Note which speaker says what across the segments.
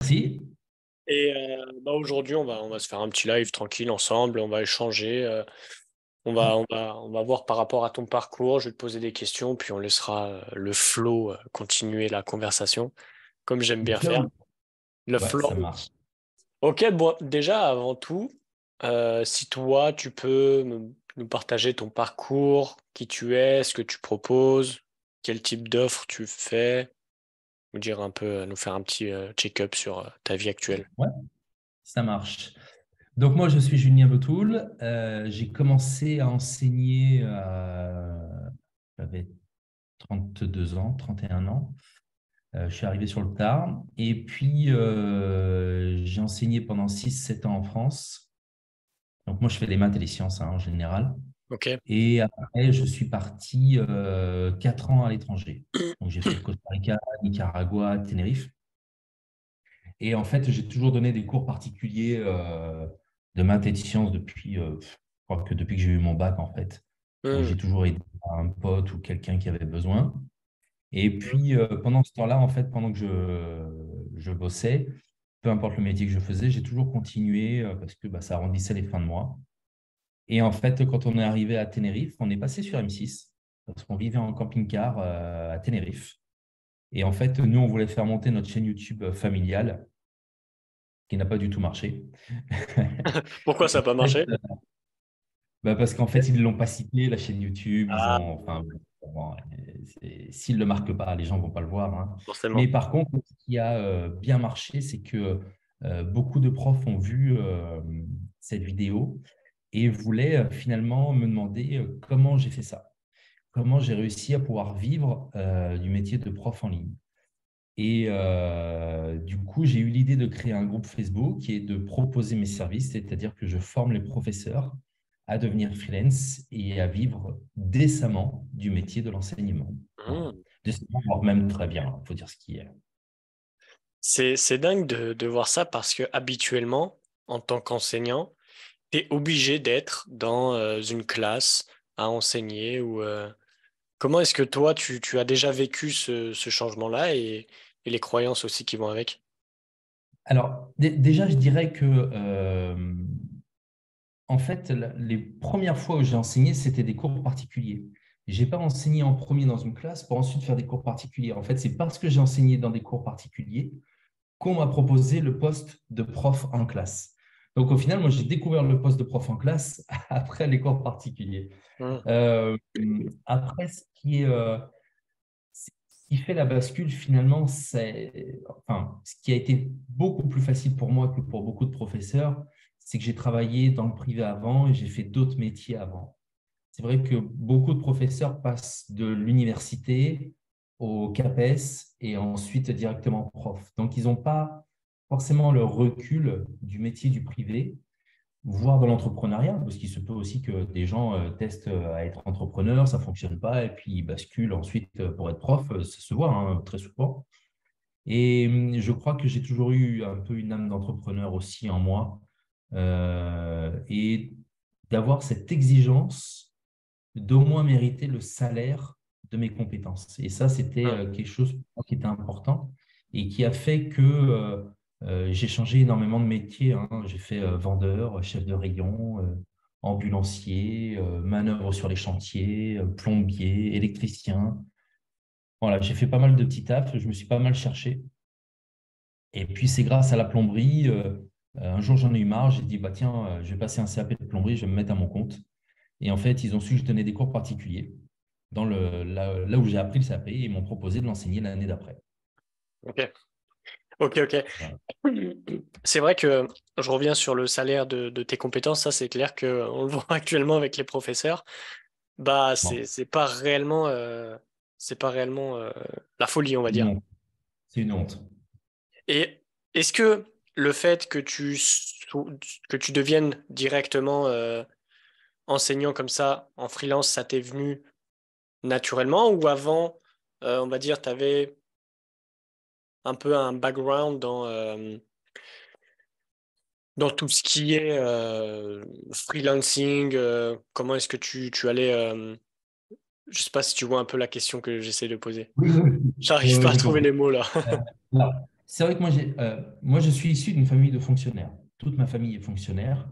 Speaker 1: Merci.
Speaker 2: Et aujourd'hui, on va se faire un petit live tranquille ensemble, on va échanger, on va voir par rapport à ton parcours, je vais te poser des questions, puis on laissera le flow continuer la conversation, comme j'aime
Speaker 1: Le
Speaker 2: bien faire.
Speaker 1: flow.
Speaker 2: Le
Speaker 1: Ouais, ça
Speaker 2: flow.
Speaker 1: marche.
Speaker 2: Ok, bon, déjà avant tout, si toi, tu peux nous partager ton parcours, qui tu es, ce que tu proposes, quel type d'offre tu fais, nous dire un peu, nous faire un petit check-up sur ta vie actuelle.
Speaker 1: Ouais, ça marche. Donc moi, je suis Julien Betoul. J'ai commencé à enseigner, j'avais 32 ans, 31 ans. Je suis arrivé sur le tard. Et puis, j'ai enseigné pendant 6 7 ans en France. Donc moi, je fais les maths et les sciences en général.
Speaker 2: Ok.
Speaker 1: Et après, je suis parti 4 ans à l'étranger. Donc j'ai fait Costa Rica, Nicaragua, Tenerife. Et en fait, j'ai toujours donné des cours particuliers de maths et de sciences depuis, je crois que depuis que j'ai eu mon bac, en fait, où
Speaker 2: Hmm.
Speaker 1: j'ai toujours aidé un pote ou quelqu'un qui avait besoin. Et puis, pendant ce temps-là, en fait, pendant que je bossais, peu importe le métier que je faisais, j'ai toujours continué parce que bah, ça arrondissait les fins de mois. Et en fait, quand on est arrivé à Tenerife, on est passé sur M6 parce qu'on vivait en camping-car à Tenerife. Et en fait, nous, on voulait faire monter notre chaîne YouTube familiale qui n'a pas du tout marché.
Speaker 2: Pourquoi ça n'a pas
Speaker 1: En fait,
Speaker 2: marché?
Speaker 1: bah parce qu'en fait, ils ne l'ont pas cité, la chaîne YouTube. Ils
Speaker 2: Ah,
Speaker 1: ont, enfin, bon, s'ils ne le marquent pas, les gens ne vont pas le voir, hein. Mais
Speaker 2: forcément.
Speaker 1: par contre, ce qui a bien marché, c'est que beaucoup de profs ont vu cette vidéo et voulaient finalement me demander comment j'ai fait ça, comment j'ai réussi à pouvoir vivre du métier de prof en ligne. Et du coup, j'ai eu l'idée de créer un groupe Facebook et de proposer mes services, c'est-à-dire que je forme les professeurs à devenir freelance et à vivre décemment du métier de l'enseignement. Voilà.
Speaker 2: Hmm.
Speaker 1: Décemment, voire même très bien, il faut dire ce qui est.
Speaker 2: C'est dingue de voir ça parce que habituellement, en tant qu'enseignant, tu es obligé d'être dans une classe à enseigner comment est-ce que toi, tu as déjà vécu ce changement-là et les croyances aussi qui vont avec?
Speaker 1: Alors, déjà, je dirais que en fait, les premières fois où j'ai enseigné, c'était des cours particuliers. Je n'ai pas enseigné en premier dans une classe pour ensuite faire des cours particuliers. En fait, c'est parce que j'ai enseigné dans des cours particuliers qu'on m'a proposé le poste de prof en classe. Donc, au final, moi, j'ai découvert le poste de prof en classe après les cours particuliers.
Speaker 2: Hmm.
Speaker 1: Euh, Après, ce qui fait la bascule, finalement, enfin, ce qui a été beaucoup plus facile pour moi que pour beaucoup de professeurs, c'est que j'ai travaillé dans le privé avant et j'ai fait d'autres métiers avant. C'est vrai que beaucoup de professeurs passent de l'université au CAPES et ensuite directement prof. Donc, ils n'ont pas forcément le recul du métier du privé, voire de l'entrepreneuriat, parce qu'il se peut aussi que des gens testent à être entrepreneurs, ça ne fonctionne pas, et puis ils basculent ensuite pour être prof, ça se voit hein, très souvent. Et je crois que j'ai toujours eu un peu une âme d'entrepreneur aussi en moi, et d'avoir cette exigence d'au moins mériter le salaire de mes compétences. Et ça, c'était
Speaker 2: Hmm.
Speaker 1: quelque chose pour moi qui était important et qui a fait que j'ai changé énormément de métiers, hein. J'ai fait vendeur, chef de rayon, ambulancier, manœuvre sur les chantiers, plombier, électricien. Voilà, j'ai fait pas mal de petits tafs, je me suis pas mal cherché. Et puis, c'est grâce à la plomberie. Un jour, j'en ai eu marre, j'ai dit, bah, tiens, je vais passer un CAP de plomberie, je vais me mettre à mon compte. Et en fait, ils ont su que je donnais des cours particuliers là où j'ai appris le CAP et ils m'ont proposé de l'enseigner l'année d'après.
Speaker 2: Ok, ok, ok.
Speaker 1: Voilà.
Speaker 2: C'est vrai que je reviens sur le salaire de tes compétences. Ça, c'est clair que on le voit actuellement avec les professeurs. Bah,
Speaker 1: Bon,
Speaker 2: c'est pas réellement la folie, on va dire.
Speaker 1: non, c'est une honte.
Speaker 2: Et est-ce que le fait que que tu deviennes directement enseignant comme ça en freelance, ça t'est venu naturellement ou avant, on va dire, tu avais un peu un background dans tout ce qui est freelancing, comment est-ce que tu allais, je sais pas si tu vois un peu la question que j'essaie de poser.
Speaker 1: Oui, oui, oui.
Speaker 2: J'arrive pas à
Speaker 1: J'ai
Speaker 2: trouver
Speaker 1: compris.
Speaker 2: les mots là.
Speaker 1: Voilà. c'est vrai que moi, je suis issu d'une famille de fonctionnaires. Toute ma famille est fonctionnaire.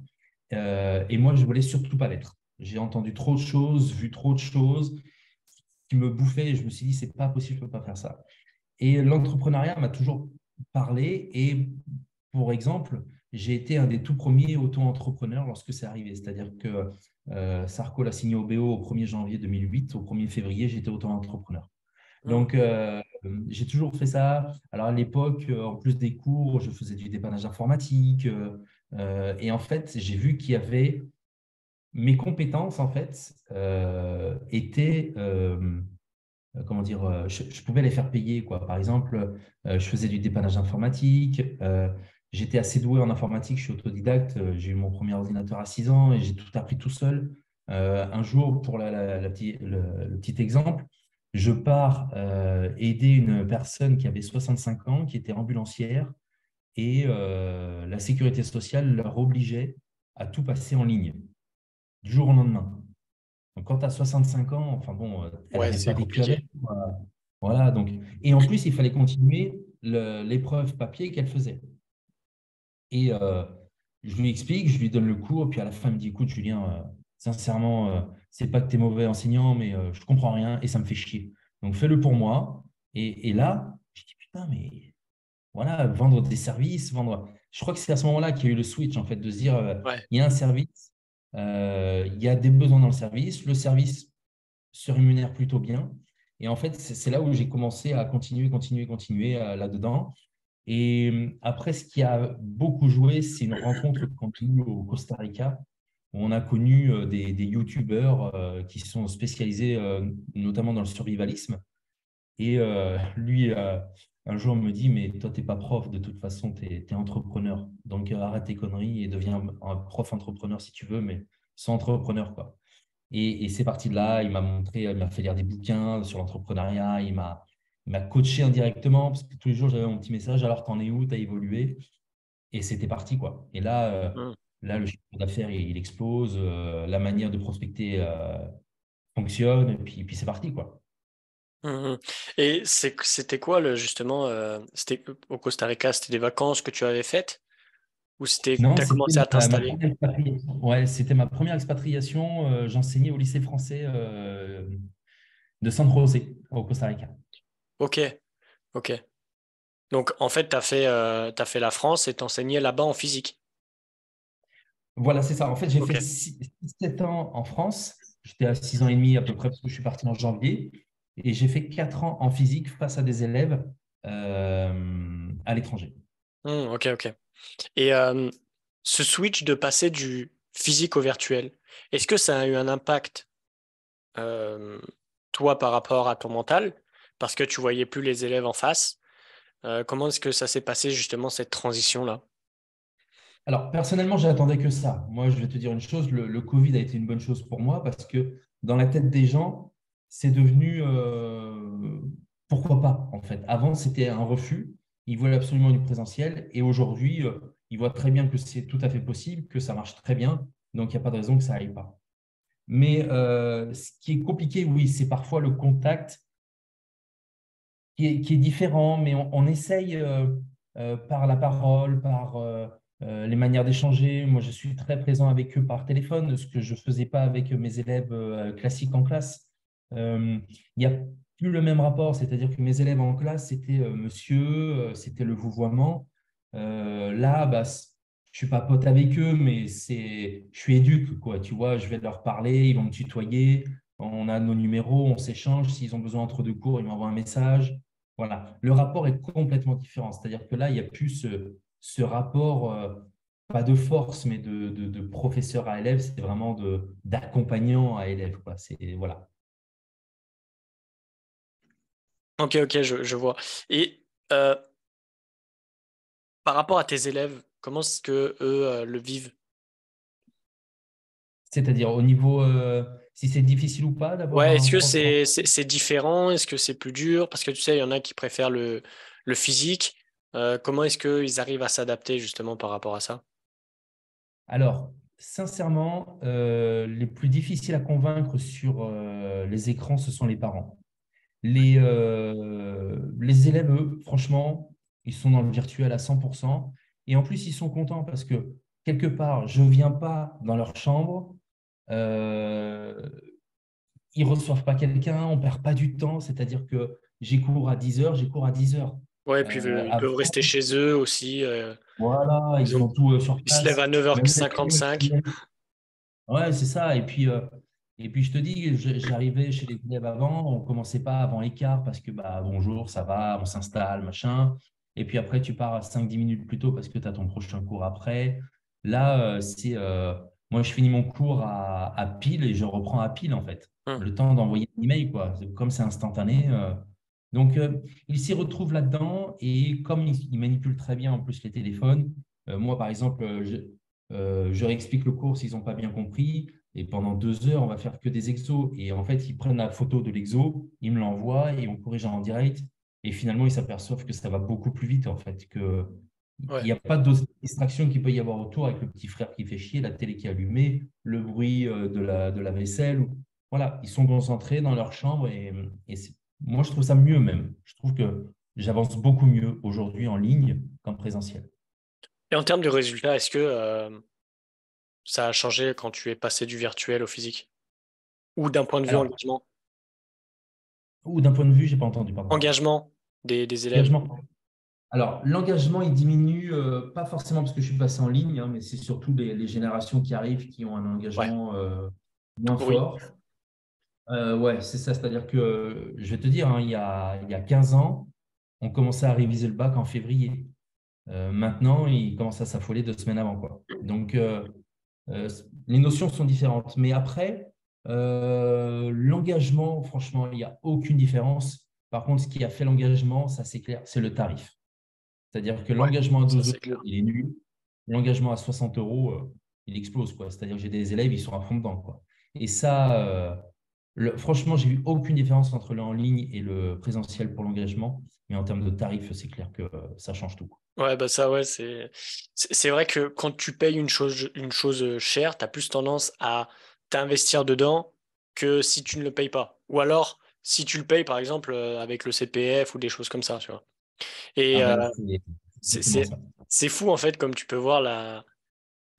Speaker 1: Et moi, je voulais surtout pas l'être. J'ai entendu trop de choses, vu trop de choses qui me bouffaient et je me suis dit, c'est pas possible, je peux pas faire ça. Et l'entrepreneuriat m'a toujours parlé. Et pour exemple, j'ai été un des tout premiers auto-entrepreneurs lorsque c'est arrivé. C'est-à-dire que Sarko l'a signé au BO au 1er janvier 2008. Au 1er février, j'étais auto-entrepreneur.
Speaker 2: Hmm.
Speaker 1: Donc, j'ai toujours fait ça. Alors, à l'époque, en plus des cours, je faisais du dépannage informatique. Et en fait, j'ai vu qu'il y avait mes compétences, en fait, étaient, comment dire, je pouvais les faire payer, quoi. Par exemple, je faisais du dépannage informatique. J'étais assez doué en informatique. Je suis autodidacte. J'ai eu mon premier ordinateur à 6 ans et j'ai tout appris tout seul. Un jour, pour le petit exemple, je pars aider une personne qui avait 65 ans, qui était ambulancière, et la sécurité sociale leur obligeait à tout passer en ligne, du jour au lendemain. Donc, quand tu as 65 ans, enfin bon, elle
Speaker 2: Ouais,
Speaker 1: n'avait
Speaker 2: c'est
Speaker 1: pas vécu
Speaker 2: compliqué.
Speaker 1: avec, quoi. Voilà, donc. Et en plus, il fallait continuer l'épreuve papier qu'elle faisait. Et je lui explique, je lui donne le cours, puis à la fin, il me dit, écoute, Julien, sincèrement, c'est pas que tu es mauvais enseignant, mais je comprends rien et ça me fait chier. Donc, fais-le pour moi. Et là, je dis, putain, mais voilà, vendre des services, vendre. Je crois que c'est à ce moment-là qu'il y a eu le switch, en fait, de se dire,
Speaker 2: Ouais.
Speaker 1: il y a un service, il y a des besoins dans le service se rémunère plutôt bien. Et en fait, c'est là où j'ai commencé à continuer là-dedans. Et après, ce qui a beaucoup joué, c'est une rencontre qu'on a eue au Costa Rica, où on a connu des YouTubeurs qui sont spécialisés notamment dans le survivalisme. Et lui, un jour, me dit, mais toi, tu n'es pas prof, de toute façon, tu es entrepreneur. Donc, arrête tes conneries et deviens un prof entrepreneur si tu veux, mais sans entrepreneur, quoi. Et c'est parti de là. Il m'a montré, il m'a fait lire des bouquins sur l'entrepreneuriat. Il m'a coaché indirectement parce que tous les jours, j'avais mon petit message. Alors, t'en es où? T'as évolué? Et c'était parti, quoi. Et là,
Speaker 2: Hmm.
Speaker 1: le chiffre d'affaires, il explose. La manière de prospecter fonctionne. Et puis c'est parti, quoi.
Speaker 2: Mhm. Et c'était quoi justement, c'était au Costa Rica, c'était des vacances que tu avais faites ou c'était
Speaker 1: Non,
Speaker 2: tu as
Speaker 1: c'était
Speaker 2: commencé à
Speaker 1: ma
Speaker 2: t'installer?
Speaker 1: première expatriation. Ouais, c'était ma première expatriation. J'enseignais au lycée français de San José, au Costa Rica.
Speaker 2: Ok, ok. Donc en fait, t'as fait la France et t'enseignais là-bas en physique.
Speaker 1: Voilà, c'est ça. En fait, j'ai
Speaker 2: Ok.
Speaker 1: fait 7 ans en France. J'étais à 6 ans et demi à peu près parce que je suis parti en janvier. Et j'ai fait 4 ans en physique face à des élèves à l'étranger.
Speaker 2: Ok, ok. Et ce switch de passer du physique au virtuel, est-ce que ça a eu un impact, euh, toi, par rapport à ton mental, parce que tu voyais plus les élèves en face? Comment est-ce que ça s'est passé justement cette transition-là?
Speaker 1: Alors, personnellement, j'attendais que ça. Moi, je vais te dire une chose, le Covid a été une bonne chose pour moi parce que dans la tête des gens, c'est devenu pourquoi pas, en fait. Avant, c'était un refus. Ils voulaient absolument du présentiel et aujourd'hui, ils voient très bien que c'est tout à fait possible, que ça marche très bien. Donc, il n'y a pas de raison que ça n'aille pas. Mais ce qui est compliqué, oui, c'est parfois le contact qui est différent, mais on essaye par la parole, par les manières d'échanger. Moi, je suis très présent avec eux par téléphone, ce que je ne faisais pas avec mes élèves classiques en classe. Il n'y a plus le même rapport, c'est-à-dire que mes élèves en classe, c'était monsieur, c'était le vouvoiement. Là, bah, je suis pas pote avec eux, mais je suis éduque, quoi. Tu vois, je vais leur parler, ils vont me tutoyer, on a nos numéros, on s'échange. S'ils ont besoin entre deux cours, ils m'envoient un message. Voilà, le rapport est complètement différent. C'est-à-dire que là, il n'y a plus ce rapport, pas de force, mais de professeur à élève, c'est vraiment d'accompagnant à élève, quoi. Voilà.
Speaker 2: Ok, ok, je vois. Et euh, par rapport à tes élèves, comment est-ce que eux le vivent?
Speaker 1: C'est-à-dire au niveau, si c'est difficile ou pas d'avoir
Speaker 2: Ouais,
Speaker 1: un
Speaker 2: est-ce que
Speaker 1: prof.
Speaker 2: c'est différent? Est-ce que c'est plus dur? Parce que tu sais, il y en a qui préfèrent le physique. Comment est-ce qu'ils arrivent à s'adapter justement par rapport à ça?
Speaker 1: Alors, sincèrement, les plus difficiles à convaincre sur les écrans, ce sont les parents. Les élèves, eux, franchement, ils sont dans le virtuel à 100%. Et en plus, ils sont contents parce que quelque part, je ne viens pas dans leur chambre, euh, ils ne reçoivent pas quelqu'un, on ne perd pas du temps, c'est-à-dire que j'ai cours à 10 heures, j'ai cours à 10 heures.
Speaker 2: Ouais, puis ils
Speaker 1: Avant,
Speaker 2: peuvent rester chez eux aussi.
Speaker 1: voilà,
Speaker 2: Ils
Speaker 1: ils
Speaker 2: ont...
Speaker 1: ont tout sur
Speaker 2: Ils se lèvent
Speaker 1: place.
Speaker 2: à
Speaker 1: Même
Speaker 2: 9h55.
Speaker 1: ouais, c'est ça. Et puis je te dis, j'arrivais chez les élèves avant, on ne commençait pas avant l'écart parce que bah, bonjour, ça va, on s'installe, machin. Et puis après, tu pars 5-10 minutes plus tôt parce que tu as ton prochain cours après. Là, moi, je finis mon cours à pile et je reprends à pile, en fait.
Speaker 2: Hum.
Speaker 1: Le temps d'envoyer un email, quoi. Comme c'est instantané. Donc, ils s'y retrouvent là-dedans et comme ils manipulent très bien en plus les téléphones, moi, par exemple, je réexplique le cours s'ils n'ont pas bien compris. Et pendant 2 heures, on va faire que des exos. Et en fait, ils prennent la photo de l'exo, ils me l'envoient et on corrige en direct. Et finalement, ils s'aperçoivent que ça va beaucoup plus vite, en fait, qu'il
Speaker 2: Ouais.
Speaker 1: n'y a pas d'autres distractions qu'il peut y avoir autour avec le petit frère qui fait chier, la télé qui est allumée, le bruit de la vaisselle. Voilà, ils sont concentrés dans leur chambre moi, je trouve ça mieux même. Je trouve que j'avance beaucoup mieux aujourd'hui en ligne qu'en présentiel.
Speaker 2: Et en termes de résultats, est-ce que ça a changé quand tu es passé du virtuel au physique? Ou d'un point de vue
Speaker 1: Alors,
Speaker 2: engagement?
Speaker 1: ou d'un point de vue, j'ai pas entendu, pardon.
Speaker 2: Engagement des élèves?
Speaker 1: Engagement. Alors, l'engagement, il diminue, pas forcément parce que je suis passé en ligne, hein, mais c'est surtout les générations qui arrivent qui ont un
Speaker 2: Ouais.
Speaker 1: engagement moins
Speaker 2: Oui.
Speaker 1: fort. Ouais, c'est ça. C'est-à-dire que, je vais te dire, hein, il y a 15 ans, on commençait à réviser le bac en février. Maintenant, ils commencent à s'affoler 2 semaines avant, quoi. Donc, les notions sont différentes. Mais après, l'engagement, franchement, il n'y a aucune différence. Par contre, ce qui a fait l'engagement, ça c'est clair, c'est le tarif. C'est-à-dire que
Speaker 2: Ouais,
Speaker 1: l'engagement à
Speaker 2: ça
Speaker 1: 12
Speaker 2: c'est
Speaker 1: euros,
Speaker 2: clair.
Speaker 1: il est nul. L'engagement à 60 euros, il explose, quoi. C'est-à-dire que j'ai des élèves, ils sont à fond dedans, quoi. Et ça, franchement, j'ai vu aucune différence entre le en ligne et le présentiel pour l'engagement. Mais en termes de tarifs, c'est clair que ça change tout, quoi.
Speaker 2: Ouais, bah ça, ouais, c'est vrai que quand tu payes une chose chère, tu as plus tendance à t'investir dedans que si tu ne le payes pas. Ou alors, si tu le payes, par exemple, avec le CPF ou des choses comme ça, tu vois. Et
Speaker 1: Ah ben, c'est
Speaker 2: c'est
Speaker 1: exactement
Speaker 2: c'est-
Speaker 1: ça.
Speaker 2: c'est fou, en fait, comme tu peux voir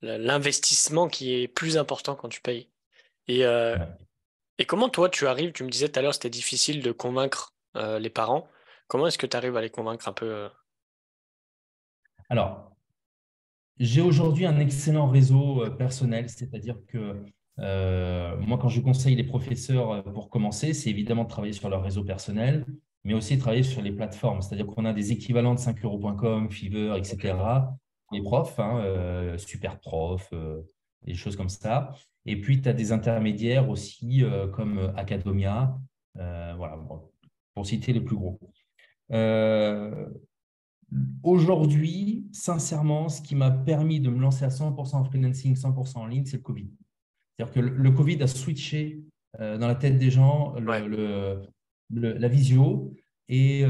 Speaker 2: l'investissement qui est plus important quand tu payes. Et, euh,
Speaker 1: Ouais.
Speaker 2: et comment toi, tu arrives, tu me disais tout à l'heure, c'était difficile de convaincre les parents. Comment est-ce que tu arrives à les convaincre un peu
Speaker 1: Alors, j'ai aujourd'hui un excellent réseau personnel, c'est-à-dire que moi, quand je conseille les professeurs pour commencer, c'est évidemment de travailler sur leur réseau personnel, mais aussi de travailler sur les plateformes. C'est-à-dire qu'on a des équivalents de 5euros.com, Fiverr,
Speaker 2: Ok.
Speaker 1: etc. Les profs, hein, super profs, des choses comme ça. Et puis, tu as des intermédiaires aussi comme Academia, voilà, bon, pour citer les plus gros. Euh, Aujourd'hui, sincèrement, ce qui m'a permis de me lancer à 100% en freelancing, 100% en ligne, c'est le Covid. C'est-à-dire que le Covid a switché dans la tête des gens
Speaker 2: Ouais.
Speaker 1: la visio. Et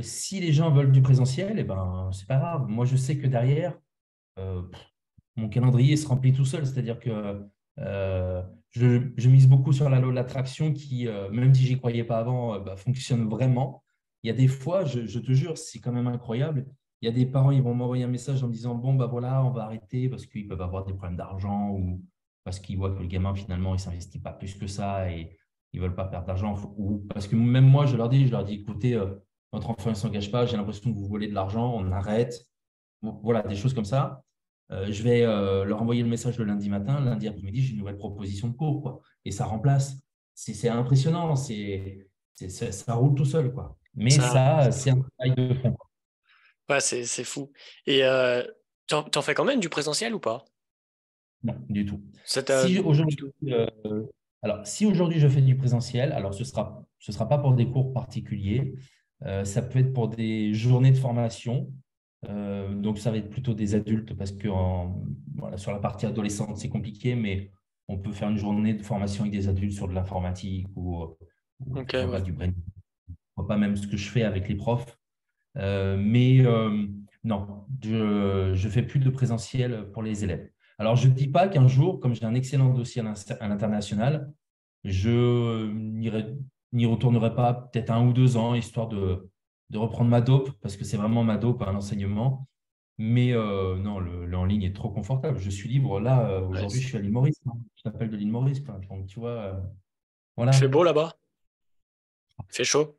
Speaker 1: si les gens veulent du présentiel, eh ben, c'est pas grave. Moi, je sais que derrière, pff, mon calendrier se remplit tout seul. C'est-à-dire que je mise beaucoup sur la loi de l'attraction qui, même si j'y croyais pas avant, bah, fonctionne vraiment. Il y a des fois, je te jure, c'est quand même incroyable. Il y a des parents, ils vont m'envoyer un message en me disant, bon, bah voilà, on va arrêter parce qu'ils peuvent avoir des problèmes d'argent ou parce qu'ils voient que le gamin, finalement, il ne s'investit pas plus que ça et ils ne veulent pas perdre d'argent. Ou parce que même moi, je leur dis, écoutez, notre enfant ne s'engage pas, j'ai l'impression que vous volez de l'argent, on arrête. Bon, voilà, des choses comme ça. Je vais leur envoyer le message le lundi matin, lundi après-midi, j'ai une nouvelle proposition de cours, quoi. Et ça remplace. C'est impressionnant, ça roule tout seul, quoi. Mais
Speaker 2: Ça,
Speaker 1: ça,
Speaker 2: c'est
Speaker 1: c'est un
Speaker 2: fou.
Speaker 1: travail de fond, quoi.
Speaker 2: Ouais, c'est fou. Et t'en fais quand même du présentiel ou pas?
Speaker 1: Non, du tout. Si
Speaker 2: Du
Speaker 1: aujourd'hui,
Speaker 2: tout.
Speaker 1: si aujourd'hui je fais du présentiel, alors ce sera pas pour des cours particuliers, ça peut être pour des journées de formation. Donc ça va être plutôt des adultes parce que voilà, sur la partie adolescente, c'est compliqué, mais on peut faire une journée de formation avec des adultes sur de l'informatique ou,
Speaker 2: Ok,
Speaker 1: voilà,
Speaker 2: ouais.
Speaker 1: du brain. Pas même ce que je fais avec les profs. Mais non, je fais plus de présentiel pour les élèves. Alors, je ne dis pas qu'un jour, comme j'ai un excellent dossier à l'international, je n'y retournerai pas peut-être 1 ou 2 ans, histoire de reprendre ma dope, parce que c'est vraiment ma dope, hein, l'enseignement. Mais non, le en ligne est trop confortable. Je suis libre. Là,
Speaker 2: Ouais,
Speaker 1: aujourd'hui, je suis à l'île Maurice, hein. Je t'appelle de l'île Maurice, quoi. Donc, tu vois,
Speaker 2: il fait
Speaker 1: voilà.
Speaker 2: beau là-bas? Il fait chaud?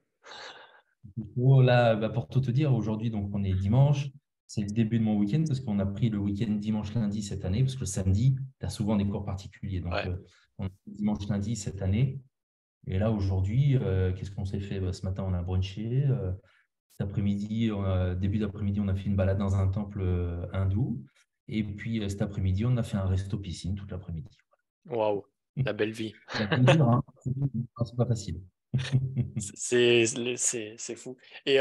Speaker 1: Oh, là, bah, pour tout te dire, aujourd'hui, donc, on est dimanche. C'est le début de mon week-end parce qu'on a pris le week-end dimanche-lundi cette année, parce que le samedi, tu as souvent des cours particuliers. Donc,
Speaker 2: Ouais.
Speaker 1: on a dimanche-lundi cette année. Et là, aujourd'hui, qu'est-ce qu'on s'est fait? Bah, ce matin, on a brunché. Cet après-midi, début d'après-midi, on a fait une balade dans un temple hindou. Et puis cet après-midi, on a fait un resto piscine toute l'après-midi.
Speaker 2: Waouh, la belle vie.
Speaker 1: Ça peut dire, hein. C'est pas facile.
Speaker 2: C'est fou. Et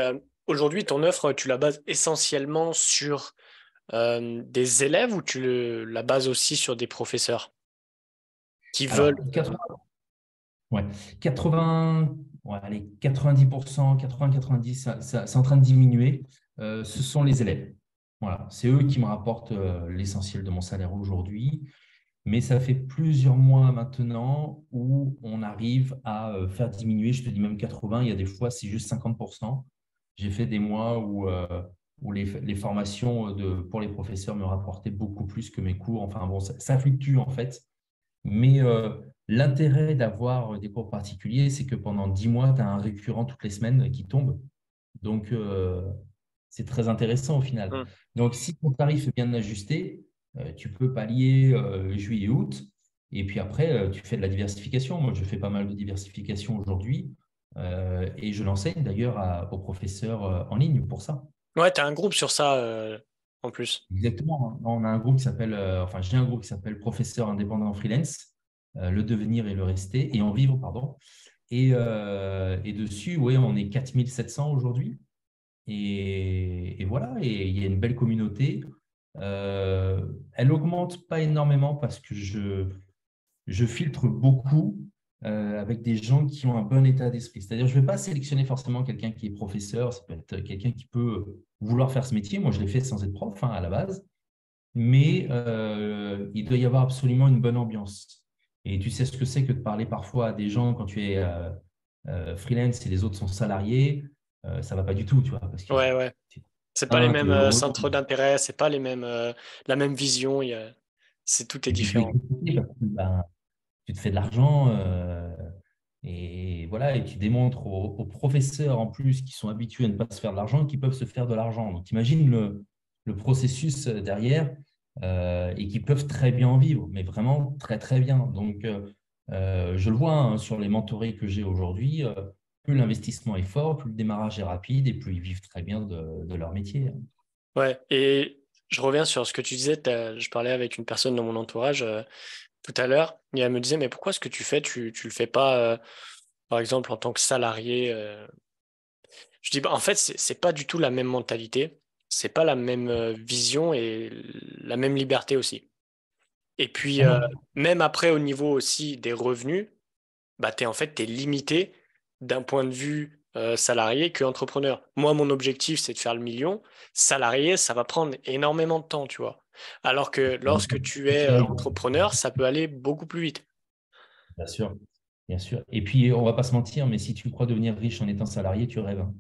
Speaker 2: aujourd'hui, ton offre, tu la bases essentiellement sur des élèves ou la bases aussi sur des professeurs qui veulent.
Speaker 1: Alors, 80, ouais, allez, 90%, 80-90, c'est en train de diminuer. Ce sont les élèves. Voilà, c'est eux qui me rapportent l'essentiel de mon salaire aujourd'hui. Mais ça fait plusieurs mois maintenant où on arrive à faire diminuer, je te dis même 80, il y a des fois, c'est juste 50%. J'ai fait des mois où les formations pour les professeurs me rapportaient beaucoup plus que mes cours. Enfin bon, ça fluctue en fait. Mais l'intérêt d'avoir des cours particuliers, c'est que pendant 10 mois, tu as un récurrent toutes les semaines qui tombe. Donc, c'est très intéressant au final.
Speaker 2: Hmm.
Speaker 1: Donc, si ton tarif est bien ajusté, tu peux pallier juillet, août. Et puis après, tu fais de la diversification. Moi, je fais pas mal de diversification aujourd'hui. Et je l'enseigne d'ailleurs aux professeurs en ligne pour ça.
Speaker 2: Ouais, tu as un groupe sur ça en plus.
Speaker 1: Exactement. On a un groupe qui s'appelle, enfin, j'ai un groupe qui s'appelle Professeur indépendant freelance, le devenir et le rester, et en vivre, pardon. Et dessus, ouais, on est 4700 aujourd'hui. Et voilà, et il y a une belle communauté. Elle augmente pas énormément parce que je filtre beaucoup avec des gens qui ont un bon état d'esprit. C'est-à-dire, je ne vais pas sélectionner forcément quelqu'un qui est professeur, ça peut être quelqu'un qui peut vouloir faire ce métier. Moi, je l'ai fait sans être prof, hein, à la base, mais il doit y avoir absolument une bonne ambiance. Et tu sais ce que c'est que de parler parfois à des gens quand tu es freelance et les autres sont salariés, ça ne va pas du tout, tu vois, parce que
Speaker 2: Ouais, ouais.
Speaker 1: tu
Speaker 2: C'est pas les mêmes
Speaker 1: es heureux.
Speaker 2: centres d'intérêt, c'est pas les mêmes, la même vision. Tout est
Speaker 1: Et puis tu es
Speaker 2: différent.
Speaker 1: critiqué parce que ben, tu te fais de l'argent et voilà, et tu démontres aux professeurs en plus qui sont habitués à ne pas se faire de l'argent qu'ils peuvent se faire de l'argent. Donc imagine le processus derrière et qu'ils peuvent très bien en vivre, mais vraiment très très bien. Donc je le vois, hein, sur les mentorés que j'ai aujourd'hui, plus l'investissement est fort, plus le démarrage est rapide et plus ils vivent très bien de leur métier.
Speaker 2: Ouais. Et je reviens sur ce que tu disais. Je parlais avec une personne dans mon entourage tout à l'heure et elle me disait, mais pourquoi ce que tu fais, tu le fais pas, par exemple, en tant que salarié Je dis, bah, en fait, c'est pas du tout la même mentalité, c'est pas la même vision et la même liberté aussi. Et puis,
Speaker 1: Ah non.
Speaker 2: même après, au niveau aussi des revenus, bah, en fait, t'es limité d'un point de vue salarié que entrepreneur. Moi, mon objectif, c'est de faire le million. Salarié, ça va prendre énormément de temps, tu vois. Alors que lorsque tu es entrepreneur, ça peut aller beaucoup plus vite.
Speaker 1: Bien sûr, bien sûr. Et puis, on va pas se mentir, mais si tu crois devenir riche en étant salarié, tu rêves, hein.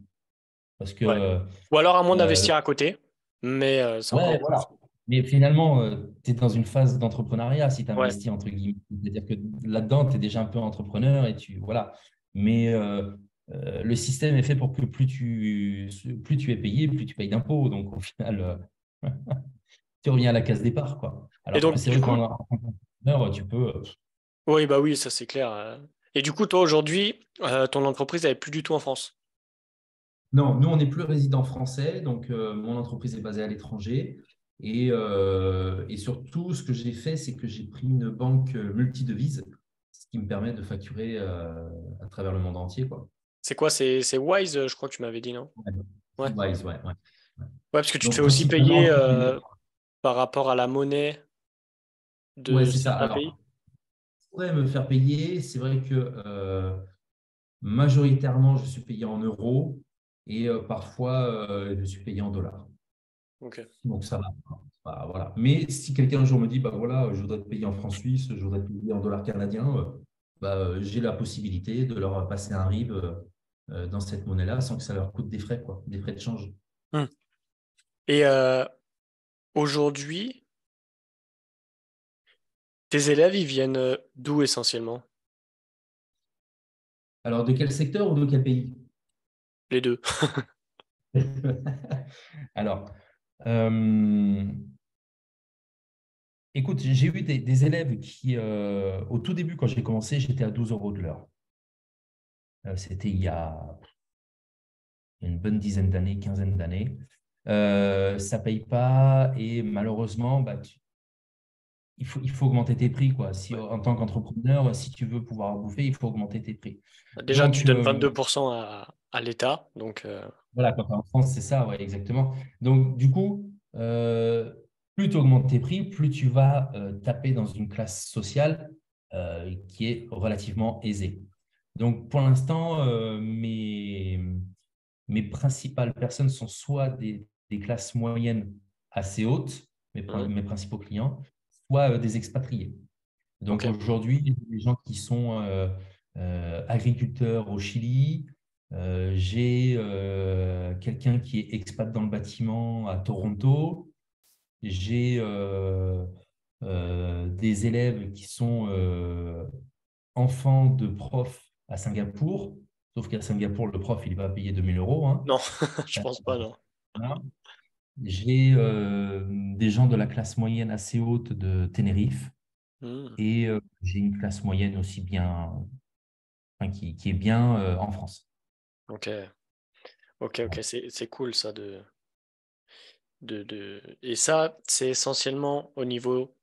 Speaker 1: Parce que,
Speaker 2: Ouais. Ou alors à moins
Speaker 1: euh,
Speaker 2: d'investir à côté, mais c'est encore
Speaker 1: ouais,
Speaker 2: autre
Speaker 1: voilà.
Speaker 2: chose.
Speaker 1: Mais finalement, tu es dans une phase d'entrepreneuriat si tu
Speaker 2: Ouais.
Speaker 1: investis, entre guillemets. C'est-à-dire que là-dedans, tu es déjà un peu entrepreneur et tu, voilà. Mais le système est fait pour que plus tu es payé, plus tu payes d'impôts. Donc, au final, tu reviens à la case départ, quoi.
Speaker 2: Et
Speaker 1: Alors que
Speaker 2: donc,
Speaker 1: c'est
Speaker 2: du
Speaker 1: vrai
Speaker 2: coup,
Speaker 1: qu'en en tant qu'entrepreneur, tu peux.
Speaker 2: oui, bah oui, ça c'est clair. Et du coup, toi aujourd'hui, ton entreprise elle est plus du tout en France.
Speaker 1: Non, nous, on n'est plus résident français, donc mon entreprise est basée à l'étranger. Et surtout, ce que j'ai fait, c'est que j'ai pris une banque multidevise, ce qui me permet de facturer à travers le monde entier, quoi.
Speaker 2: C'est quoi? C'est Wise, je crois que tu m'avais dit, non?
Speaker 1: Ouais.
Speaker 2: Ouais.
Speaker 1: Wise, ouais, ouais.
Speaker 2: Ouais, parce que tu te
Speaker 1: Donc,
Speaker 2: fais aussi
Speaker 1: principalement,
Speaker 2: payer par rapport à la monnaie
Speaker 1: ouais,
Speaker 2: de
Speaker 1: c'est ça.
Speaker 2: certains pays.
Speaker 1: Alors, je pourrais me faire payer. C'est vrai que majoritairement, je suis payé en euros et parfois, je suis payé en dollars.
Speaker 2: Ok.
Speaker 1: Donc, ça va. Bah, voilà. Mais si quelqu'un un jour me dit, bah, voilà, je voudrais te payer en francs suisses, je voudrais te payer en dollars canadiens, bah, j'ai la possibilité de leur passer un RIB dans cette monnaie-là sans que ça leur coûte des frais, quoi, des frais de change.
Speaker 2: Hmm. Et aujourd'hui, tes élèves, ils viennent d'où essentiellement?
Speaker 1: Alors, de quel secteur ou de quel pays?
Speaker 2: Les deux.
Speaker 1: Alors, euh, écoute, j'ai eu des élèves qui, au tout début, quand j'ai commencé, j'étais à 12 euros de l'heure. C'était il y a une bonne dizaine d'années, quinzaine d'années. Ça ne paye pas et malheureusement, il faut augmenter tes prix, quoi. Si,
Speaker 2: Ouais.
Speaker 1: en tant qu'entrepreneur, si tu veux pouvoir bouffer, il faut augmenter tes prix.
Speaker 2: Déjà, tu
Speaker 1: Donc,
Speaker 2: donnes 22% à l'État. Donc,
Speaker 1: voilà, quand en France, c'est ça, ouais, exactement. Donc, du coup, plus tu augmentes tes prix, plus tu vas taper dans une classe sociale qui est relativement aisée. Donc, pour l'instant, mes principales personnes sont soit des classes moyennes assez hautes,
Speaker 2: hmm,
Speaker 1: mes principaux clients, soit des expatriés. Donc,
Speaker 2: ok.
Speaker 1: aujourd'hui, j'ai des gens qui sont agriculteurs au Chili. J'ai quelqu'un qui est expat dans le bâtiment à Toronto. J'ai des élèves qui sont enfants de profs à Singapour. Sauf qu'à Singapour, le prof, il va payer 2 000 euros, hein.
Speaker 2: Non, je pense pas, non.
Speaker 1: Voilà. J'ai des gens de la classe moyenne assez haute de Tenerife.
Speaker 2: Hmm,
Speaker 1: Et j'ai une classe moyenne aussi bien, enfin, qui est bien en France.
Speaker 2: ok, ok. C'est cool ça de... Et ça, c'est essentiellement au niveau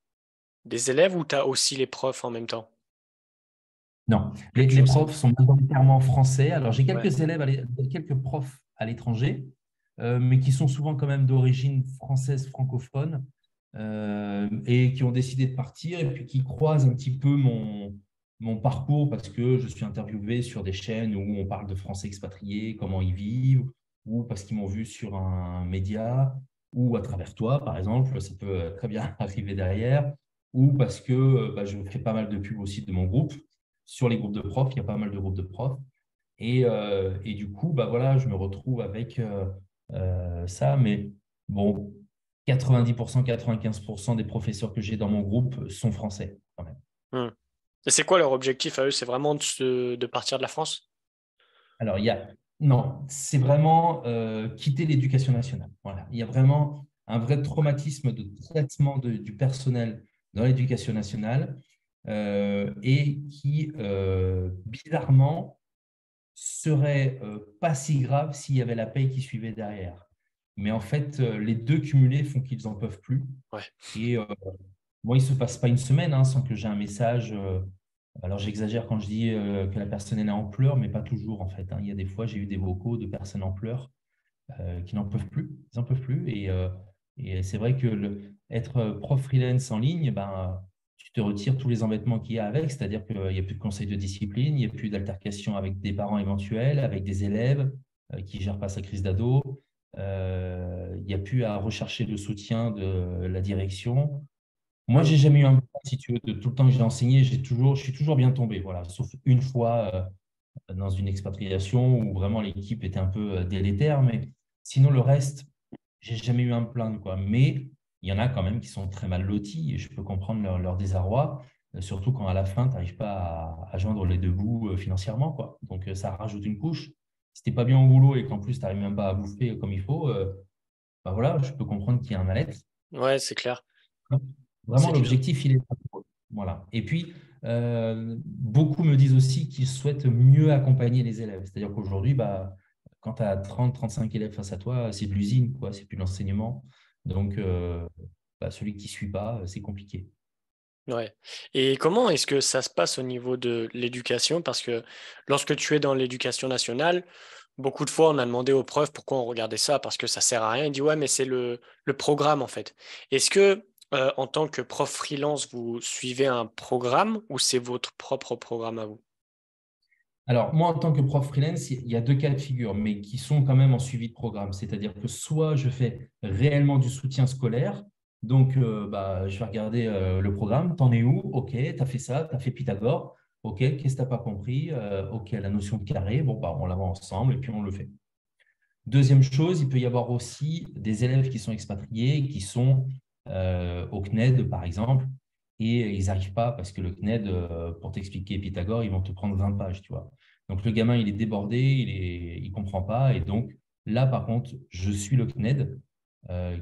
Speaker 2: des élèves ou tu as aussi les profs en même temps?
Speaker 1: Non,
Speaker 2: Les deux
Speaker 1: les
Speaker 2: aussi.
Speaker 1: profs sont majoritairement français. Alors, j'ai
Speaker 2: Ouais.
Speaker 1: quelques élèves, quelques profs à l'étranger, mais qui sont souvent quand même d'origine française francophone et qui ont décidé de partir et puis qui croisent un petit peu mon parcours parce que je suis interviewé sur des chaînes où on parle de Français expatriés, comment ils vivent, ou parce qu'ils m'ont vu sur un média, ou à travers toi, par exemple, ça peut très bien arriver derrière, ou parce que je fais pas mal de pubs aussi de mon groupe sur les groupes de profs, il y a pas mal de groupes de profs. Et du coup, voilà, je me retrouve avec ça. Mais bon, 90%, 95% des professeurs que j'ai dans mon groupe sont français quand même.
Speaker 2: Hmm. Et c'est quoi leur objectif à eux? C'est vraiment de partir de la France?
Speaker 1: Alors, non, c'est vraiment quitter l'éducation nationale. Voilà. Il y a vraiment un vrai traumatisme de traitement du personnel dans l'éducation nationale et qui, bizarrement, serait pas si grave s'il y avait la paye qui suivait derrière. Mais en fait, les deux cumulés font qu'ils n'en peuvent plus.
Speaker 2: Ouais.
Speaker 1: Et bon, il ne se passe pas une semaine sans que j'ai un message. Alors, j'exagère quand je dis que la personne est là en pleurs, mais pas toujours en fait, hein. Il y a des fois, j'ai eu des vocaux de personnes en pleurs qui n'en peuvent plus. Ils n'en peuvent plus. Et c'est vrai que être prof freelance en ligne, tu te retires tous les embêtements qu'il y a avec, c'est-à-dire qu'il n'y a plus de conseil de discipline, il n'y a plus d'altercation avec des parents éventuels, avec des élèves qui ne gèrent pas sa crise d'ado. Il n'y a plus à rechercher le soutien de la direction. Moi,
Speaker 2: Hmm.
Speaker 1: j'ai jamais eu un plan, si tu veux, de tout le temps que j'ai enseigné, je suis toujours bien tombé, voilà, sauf une fois dans une expatriation où vraiment l'équipe était un peu délétère, mais sinon le reste, j'ai jamais eu à me plaindre, quoi. Mais il y en a quand même qui sont très mal lotis et je peux comprendre leur désarroi, surtout quand à la fin, tu n'arrives pas à joindre les deux bouts financièrement, quoi. Donc ça rajoute une couche. Si tu n'es pas bien au boulot et qu'en plus tu n'arrives même pas à bouffer comme il faut, voilà, je peux comprendre qu'il y a un mal-être.
Speaker 2: Ouais, c'est clair.
Speaker 1: Vraiment,
Speaker 2: C'est clair.
Speaker 1: l'objectif, il est là. Voilà. Et puis, beaucoup me disent aussi qu'ils souhaitent mieux accompagner les élèves. C'est-à-dire qu'aujourd'hui, quand tu as 30-35 élèves face à toi, c'est de l'usine, quoi. C'est plus de l'enseignement. Donc, celui qui ne suit pas, c'est compliqué.
Speaker 2: Ouais. Et comment est-ce que ça se passe au niveau de l'éducation? Parce que lorsque tu es dans l'éducation nationale, beaucoup de fois, on a demandé aux profs pourquoi on regardait ça, parce que ça sert à rien. Il dit, ouais, mais c'est le programme, en fait. Est-ce que, en tant que prof freelance, vous suivez un programme ou c'est votre propre programme à vous?
Speaker 1: Alors, moi, en tant que prof freelance, il y a deux cas de figure, mais qui sont quand même en suivi de programme. C'est-à-dire que soit je fais réellement du soutien scolaire, donc je vais regarder le programme, t'en es où? Ok, tu as fait ça, tu as fait Pythagore. OK, qu'est-ce que tu n'as pas compris? OK, la notion de carré, bon, bah, on la voit ensemble et puis on le fait. Deuxième chose, il peut y avoir aussi des élèves qui sont expatriés, qui sont au CNED, par exemple, et ils n'arrivent pas parce que le CNED, pour t'expliquer Pythagore, ils vont te prendre 20 pages, tu vois. Donc, le gamin, il est débordé, il comprend pas. Et donc, là, par contre, je suis le CNED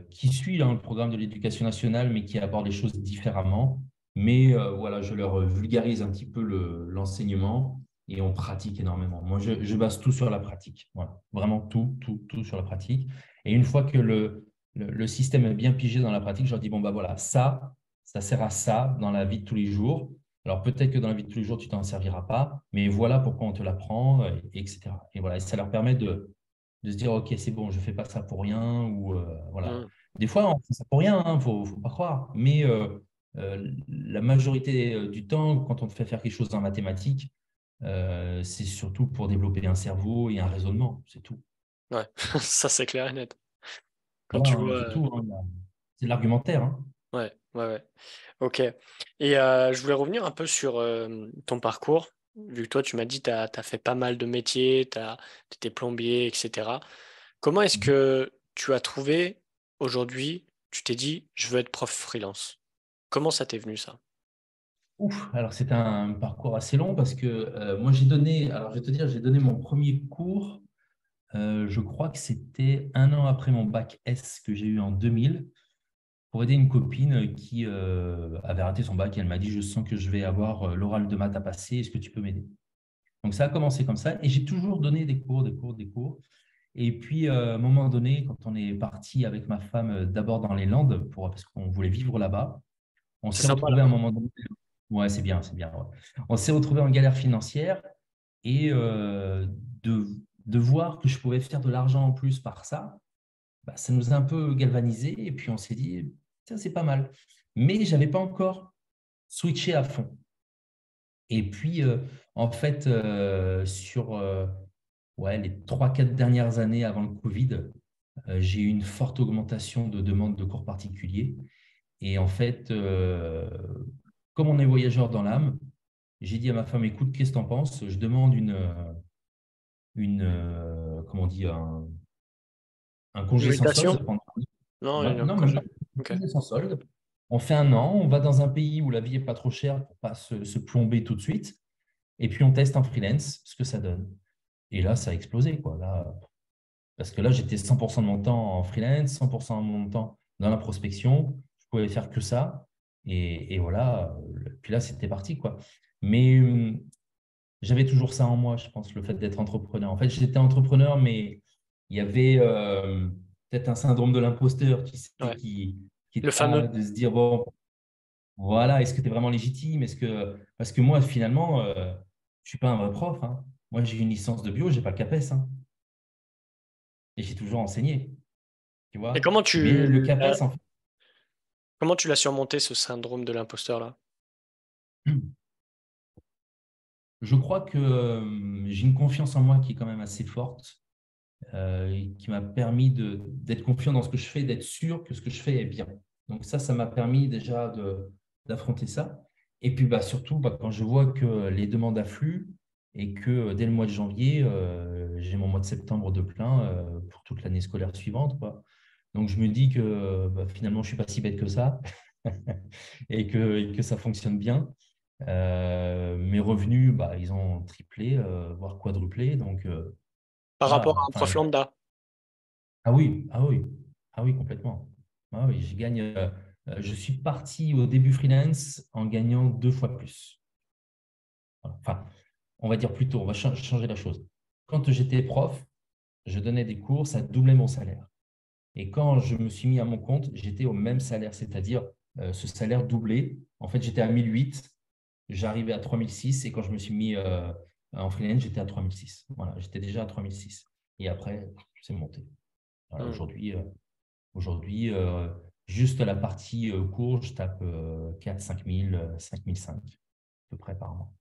Speaker 1: qui suit le programme de l'éducation nationale, mais qui aborde les choses différemment. Mais voilà, je leur vulgarise un petit peu l'enseignement et on pratique énormément. Moi, je base tout sur la pratique. Voilà. Vraiment tout sur la pratique. Et une fois que le système est bien pigé dans la pratique, je leur dis, bon, bah voilà, ça sert à ça dans la vie de tous les jours. Alors peut-être que dans la vie de tous les jours, tu t'en serviras pas, mais voilà pourquoi on te l'apprend, etc. Et voilà, et ça leur permet de se dire, OK, c'est bon, je ne fais pas ça pour rien. Ou, voilà.
Speaker 2: Mm.
Speaker 1: Des fois, on fait ça pour rien, il ne faut pas croire. Mais la majorité du temps, quand on te fait faire quelque chose en mathématiques, c'est surtout pour développer un cerveau et un raisonnement, c'est tout.
Speaker 2: Ouais, ça c'est clair et net. Quand
Speaker 1: Voilà,
Speaker 2: tu
Speaker 1: hein,
Speaker 2: vois.
Speaker 1: c'est tout, hein. C'est de l'argumentaire, hein.
Speaker 2: Ouais, ouais, ouais. Ok. Et je voulais revenir un peu sur ton parcours. Vu que toi, tu m'as dit que tu as fait pas mal de métiers, tu étais plombier, etc. Comment est-ce que tu as trouvé aujourd'hui, tu t'es dit, je veux être prof freelance? Comment ça t'est venu ça?
Speaker 1: Ouf, alors c'est un parcours assez long parce que moi j'ai donné, alors je vais te dire, j'ai donné mon premier cours, je crois que c'était un an après mon bac S que j'ai eu en 2000. Pour aider une copine qui avait raté son bac. Elle m'a dit, je sens que je vais avoir l'oral de maths à passer, est-ce que tu peux m'aider? Donc ça a commencé comme ça et j'ai toujours donné des cours, des cours, des cours. Et puis à un moment donné, quand on est parti avec ma femme d'abord dans les Landes, parce qu'on voulait vivre là-bas, on
Speaker 2: C'est
Speaker 1: s'est
Speaker 2: sympa
Speaker 1: retrouvé à un
Speaker 2: là-bas.
Speaker 1: moment donné. Ouais, c'est bien, c'est bien. Ouais. On s'est retrouvé en galère financière et de, de voir que je pouvais faire de l'argent en plus par ça, bah, ça nous a un peu galvanisé et puis on s'est dit, tiens, c'est pas mal. Mais je n'avais pas encore switché à fond. Et puis, en fait, sur ouais, les 3 4 dernières années avant le Covid, j'ai eu une forte augmentation de demandes de cours particuliers. Et en fait, comme on est voyageur dans l'âme, j'ai dit à ma femme, écoute, qu'est-ce que tu en penses? Je demande comment on dit, un
Speaker 2: Une
Speaker 1: congé sans
Speaker 2: invitation?
Speaker 1: solde pendant.
Speaker 2: Non,
Speaker 1: Ouais,
Speaker 2: une
Speaker 1: non, même
Speaker 2: congé.
Speaker 1: pas.
Speaker 2: Ok.
Speaker 1: Congé sans solde. On fait un an, on va dans un pays où la vie n'est pas trop chère pour ne pas se plomber tout de suite. Et puis, on teste en freelance ce que ça donne. Et là, ça a explosé, quoi. Là, parce que là, j'étais 100% de mon temps en freelance, 100% de mon temps dans la prospection. Je pouvais faire que ça. Et voilà. Puis là, c'était parti, quoi. Mais j'avais toujours ça en moi, je pense, le fait d'être entrepreneur. En fait, j'étais entrepreneur, mais il y avait peut-être un syndrome de l'imposteur, tu sais,
Speaker 2: Ouais.
Speaker 1: qui
Speaker 2: Le
Speaker 1: est
Speaker 2: fameux.
Speaker 1: là, de se dire, bon, voilà, est-ce que tu es vraiment légitime? Parce que moi, finalement, je ne suis pas un vrai prof, hein. Moi, j'ai une licence de bio, je n'ai pas le CAPES, hein. Et j'ai toujours enseigné, tu
Speaker 2: Et
Speaker 1: vois. Mais le CAPES, en fait,
Speaker 2: comment tu l'as surmonté, ce syndrome de l'imposteur là?
Speaker 1: je crois que j'ai une confiance en moi qui est quand même assez forte, et qui m'a permis d'être confiant dans ce que je fais, d'être sûr que ce que je fais est bien. Donc ça m'a permis déjà d'affronter ça. Et puis bah, surtout, bah, quand je vois que les demandes affluent et que dès le mois de janvier, j'ai mon mois de septembre de plein pour toute l'année scolaire suivante, quoi. Donc je me dis que bah, finalement, je ne suis pas si bête que ça et que ça fonctionne bien. Mes revenus, bah, ils ont triplé, voire quadruplé. Donc
Speaker 2: Par rapport
Speaker 1: voilà,
Speaker 2: à un
Speaker 1: enfin,
Speaker 2: prof lambda.
Speaker 1: ah oui, ah oui, ah oui, complètement. Ah oui, je suis parti au début freelance en gagnant 2 fois plus. Voilà. Enfin, on va dire plutôt, on va changer la chose. Quand j'étais prof, je donnais des cours, ça doublait mon salaire. Et quand je me suis mis à mon compte, j'étais au même salaire, c'est-à-dire ce salaire doublé. En fait, j'étais à 1008, j'arrivais à 3006 et quand je me suis mis en freelance, j'étais à 3006. Voilà, j'étais déjà à 3006. Et après, c'est monté. Voilà,
Speaker 2: Hmm.
Speaker 1: aujourd'hui, juste la partie cours, je tape 4 5 000, 5 500 à peu près par mois.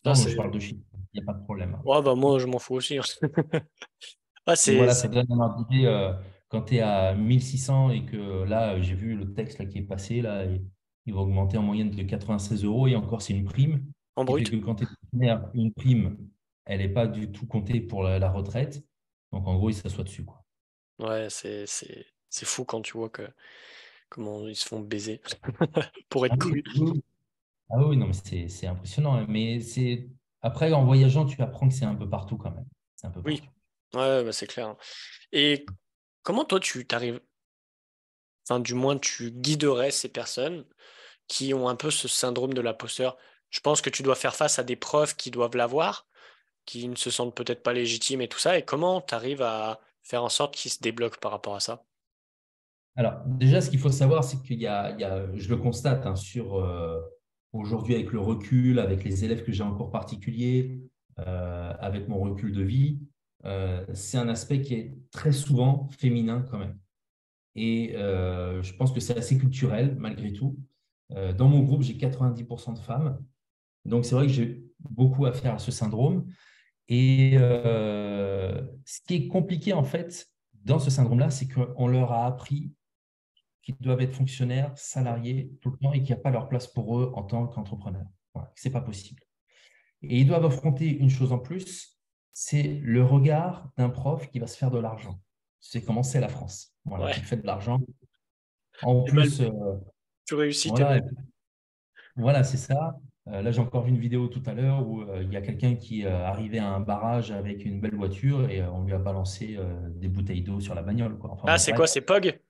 Speaker 2: Ça,
Speaker 1: Non, je
Speaker 2: c'est.
Speaker 1: parle de chiffres, il n'y a pas de problème, hein.
Speaker 2: Ouais, bah moi, je m'en fous aussi. Ah,
Speaker 1: Mais voilà, ça donne un ordre d'idée, quand tu es à 1600 et que là, j'ai vu le texte là, qui est passé, là, il va augmenter en moyenne de 96 euros et encore, c'est une prime.
Speaker 2: En
Speaker 1: qui fait
Speaker 2: brut?
Speaker 1: que quand tu es fonctionnaire, une prime, elle n'est pas du tout comptée pour la retraite. Donc, en gros, ils s'assoient dessus, quoi.
Speaker 2: Ouais, c'est fou quand tu vois comment ils se font baiser, pour
Speaker 1: Ah
Speaker 2: être
Speaker 1: oui,
Speaker 2: cru.
Speaker 1: oui, oui. Ah oui, non, mais c'est impressionnant, hein. Mais c'est après, en voyageant, tu apprends que c'est un peu partout quand même. C'est un peu
Speaker 2: Oui,
Speaker 1: partout.
Speaker 2: ouais, bah, c'est clair. Et comment toi, tu t'arrives, enfin, du moins, tu guiderais ces personnes qui ont un peu ce syndrome de l'imposteur? Je pense que tu dois faire face à des profs qui doivent l'avoir, qui ne se sentent peut-être pas légitimes et tout ça. Et comment tu arrives à faire en sorte qu'ils se débloquent par rapport à ça?
Speaker 1: Alors, déjà, ce qu'il faut savoir, c'est je le constate hein, aujourd'hui avec le recul, avec les élèves que j'ai en cours particulier, avec mon recul de vie, c'est un aspect qui est très souvent féminin quand même. Et je pense que c'est assez culturel malgré tout. Dans mon groupe, j'ai 90% de femmes. Donc, c'est vrai que j'ai beaucoup à faire à ce syndrome. Et ce qui est compliqué, en fait, dans ce syndrome-là, c'est qu'on leur a appris qu'ils doivent être fonctionnaires, salariés tout le temps et qu'il n'y a pas leur place pour eux en tant qu'entrepreneurs. Voilà, ce n'est pas possible. Et ils doivent affronter une chose en plus, c'est le regard d'un prof qui va se faire de l'argent. C'est comment c'est la France. Voilà,
Speaker 2: Ouais,
Speaker 1: tu te fais de l'argent. En
Speaker 2: t'es mal
Speaker 1: plus,
Speaker 2: vu. Tu réussis, t'es mal
Speaker 1: voilà,
Speaker 2: vu.
Speaker 1: voilà, c'est ça. Là, j'ai encore vu une vidéo tout à l'heure où il y a quelqu'un qui arrivait à un barrage avec une belle voiture et on lui a balancé des bouteilles d'eau sur la bagnole, quoi. Enfin
Speaker 2: Ah,
Speaker 1: bon,
Speaker 2: c'est quoi?
Speaker 1: bref.
Speaker 2: C'est Pog?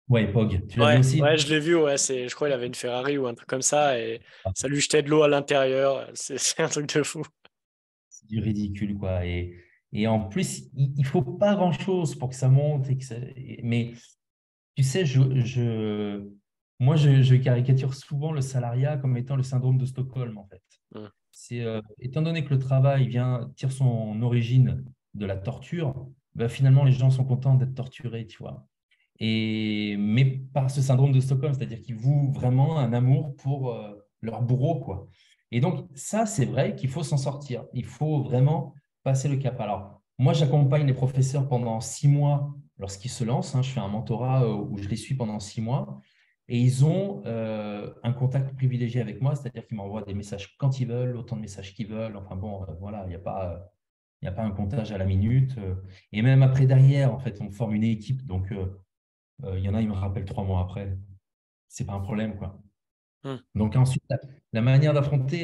Speaker 1: Ouais, Pog, tu l'as vu
Speaker 2: Ouais,
Speaker 1: aussi?
Speaker 2: ouais, je l'ai vu. Ouais, je crois qu'il avait une Ferrari ou un truc comme ça et ça lui jetait de l'eau à l'intérieur. C'est un truc de fou.
Speaker 1: C'est du ridicule, quoi. Et en plus, il ne faut pas grand-chose pour que ça monte. Mais tu sais, moi, je caricature souvent le salariat comme étant le syndrome de Stockholm, en fait.
Speaker 2: Mm.
Speaker 1: Étant donné que le travail tire son origine de la torture, ben, finalement, les gens sont contents d'être torturés, tu vois. Mais par ce syndrome de Stockholm, c'est-à-dire qu'ils vouent vraiment un amour pour leur bourreau, quoi. Et donc, ça, c'est vrai qu'il faut s'en sortir. Il faut vraiment passer le cap. Alors, moi, j'accompagne les professeurs pendant 6 mois lorsqu'ils se lancent, hein. Je fais un mentorat où je les suis pendant 6 mois. Et ils ont un contact privilégié avec moi, c'est-à-dire qu'ils m'envoient des messages quand ils veulent, autant de messages qu'ils veulent. Enfin bon, voilà, il n'y a pas un comptage à la minute. Et même après, derrière, en fait, on forme une équipe. Donc, il y en a, ils me rappellent 3 mois après. C'est pas un problème, quoi.
Speaker 2: Mm.
Speaker 1: Donc ensuite, la manière d'affronter,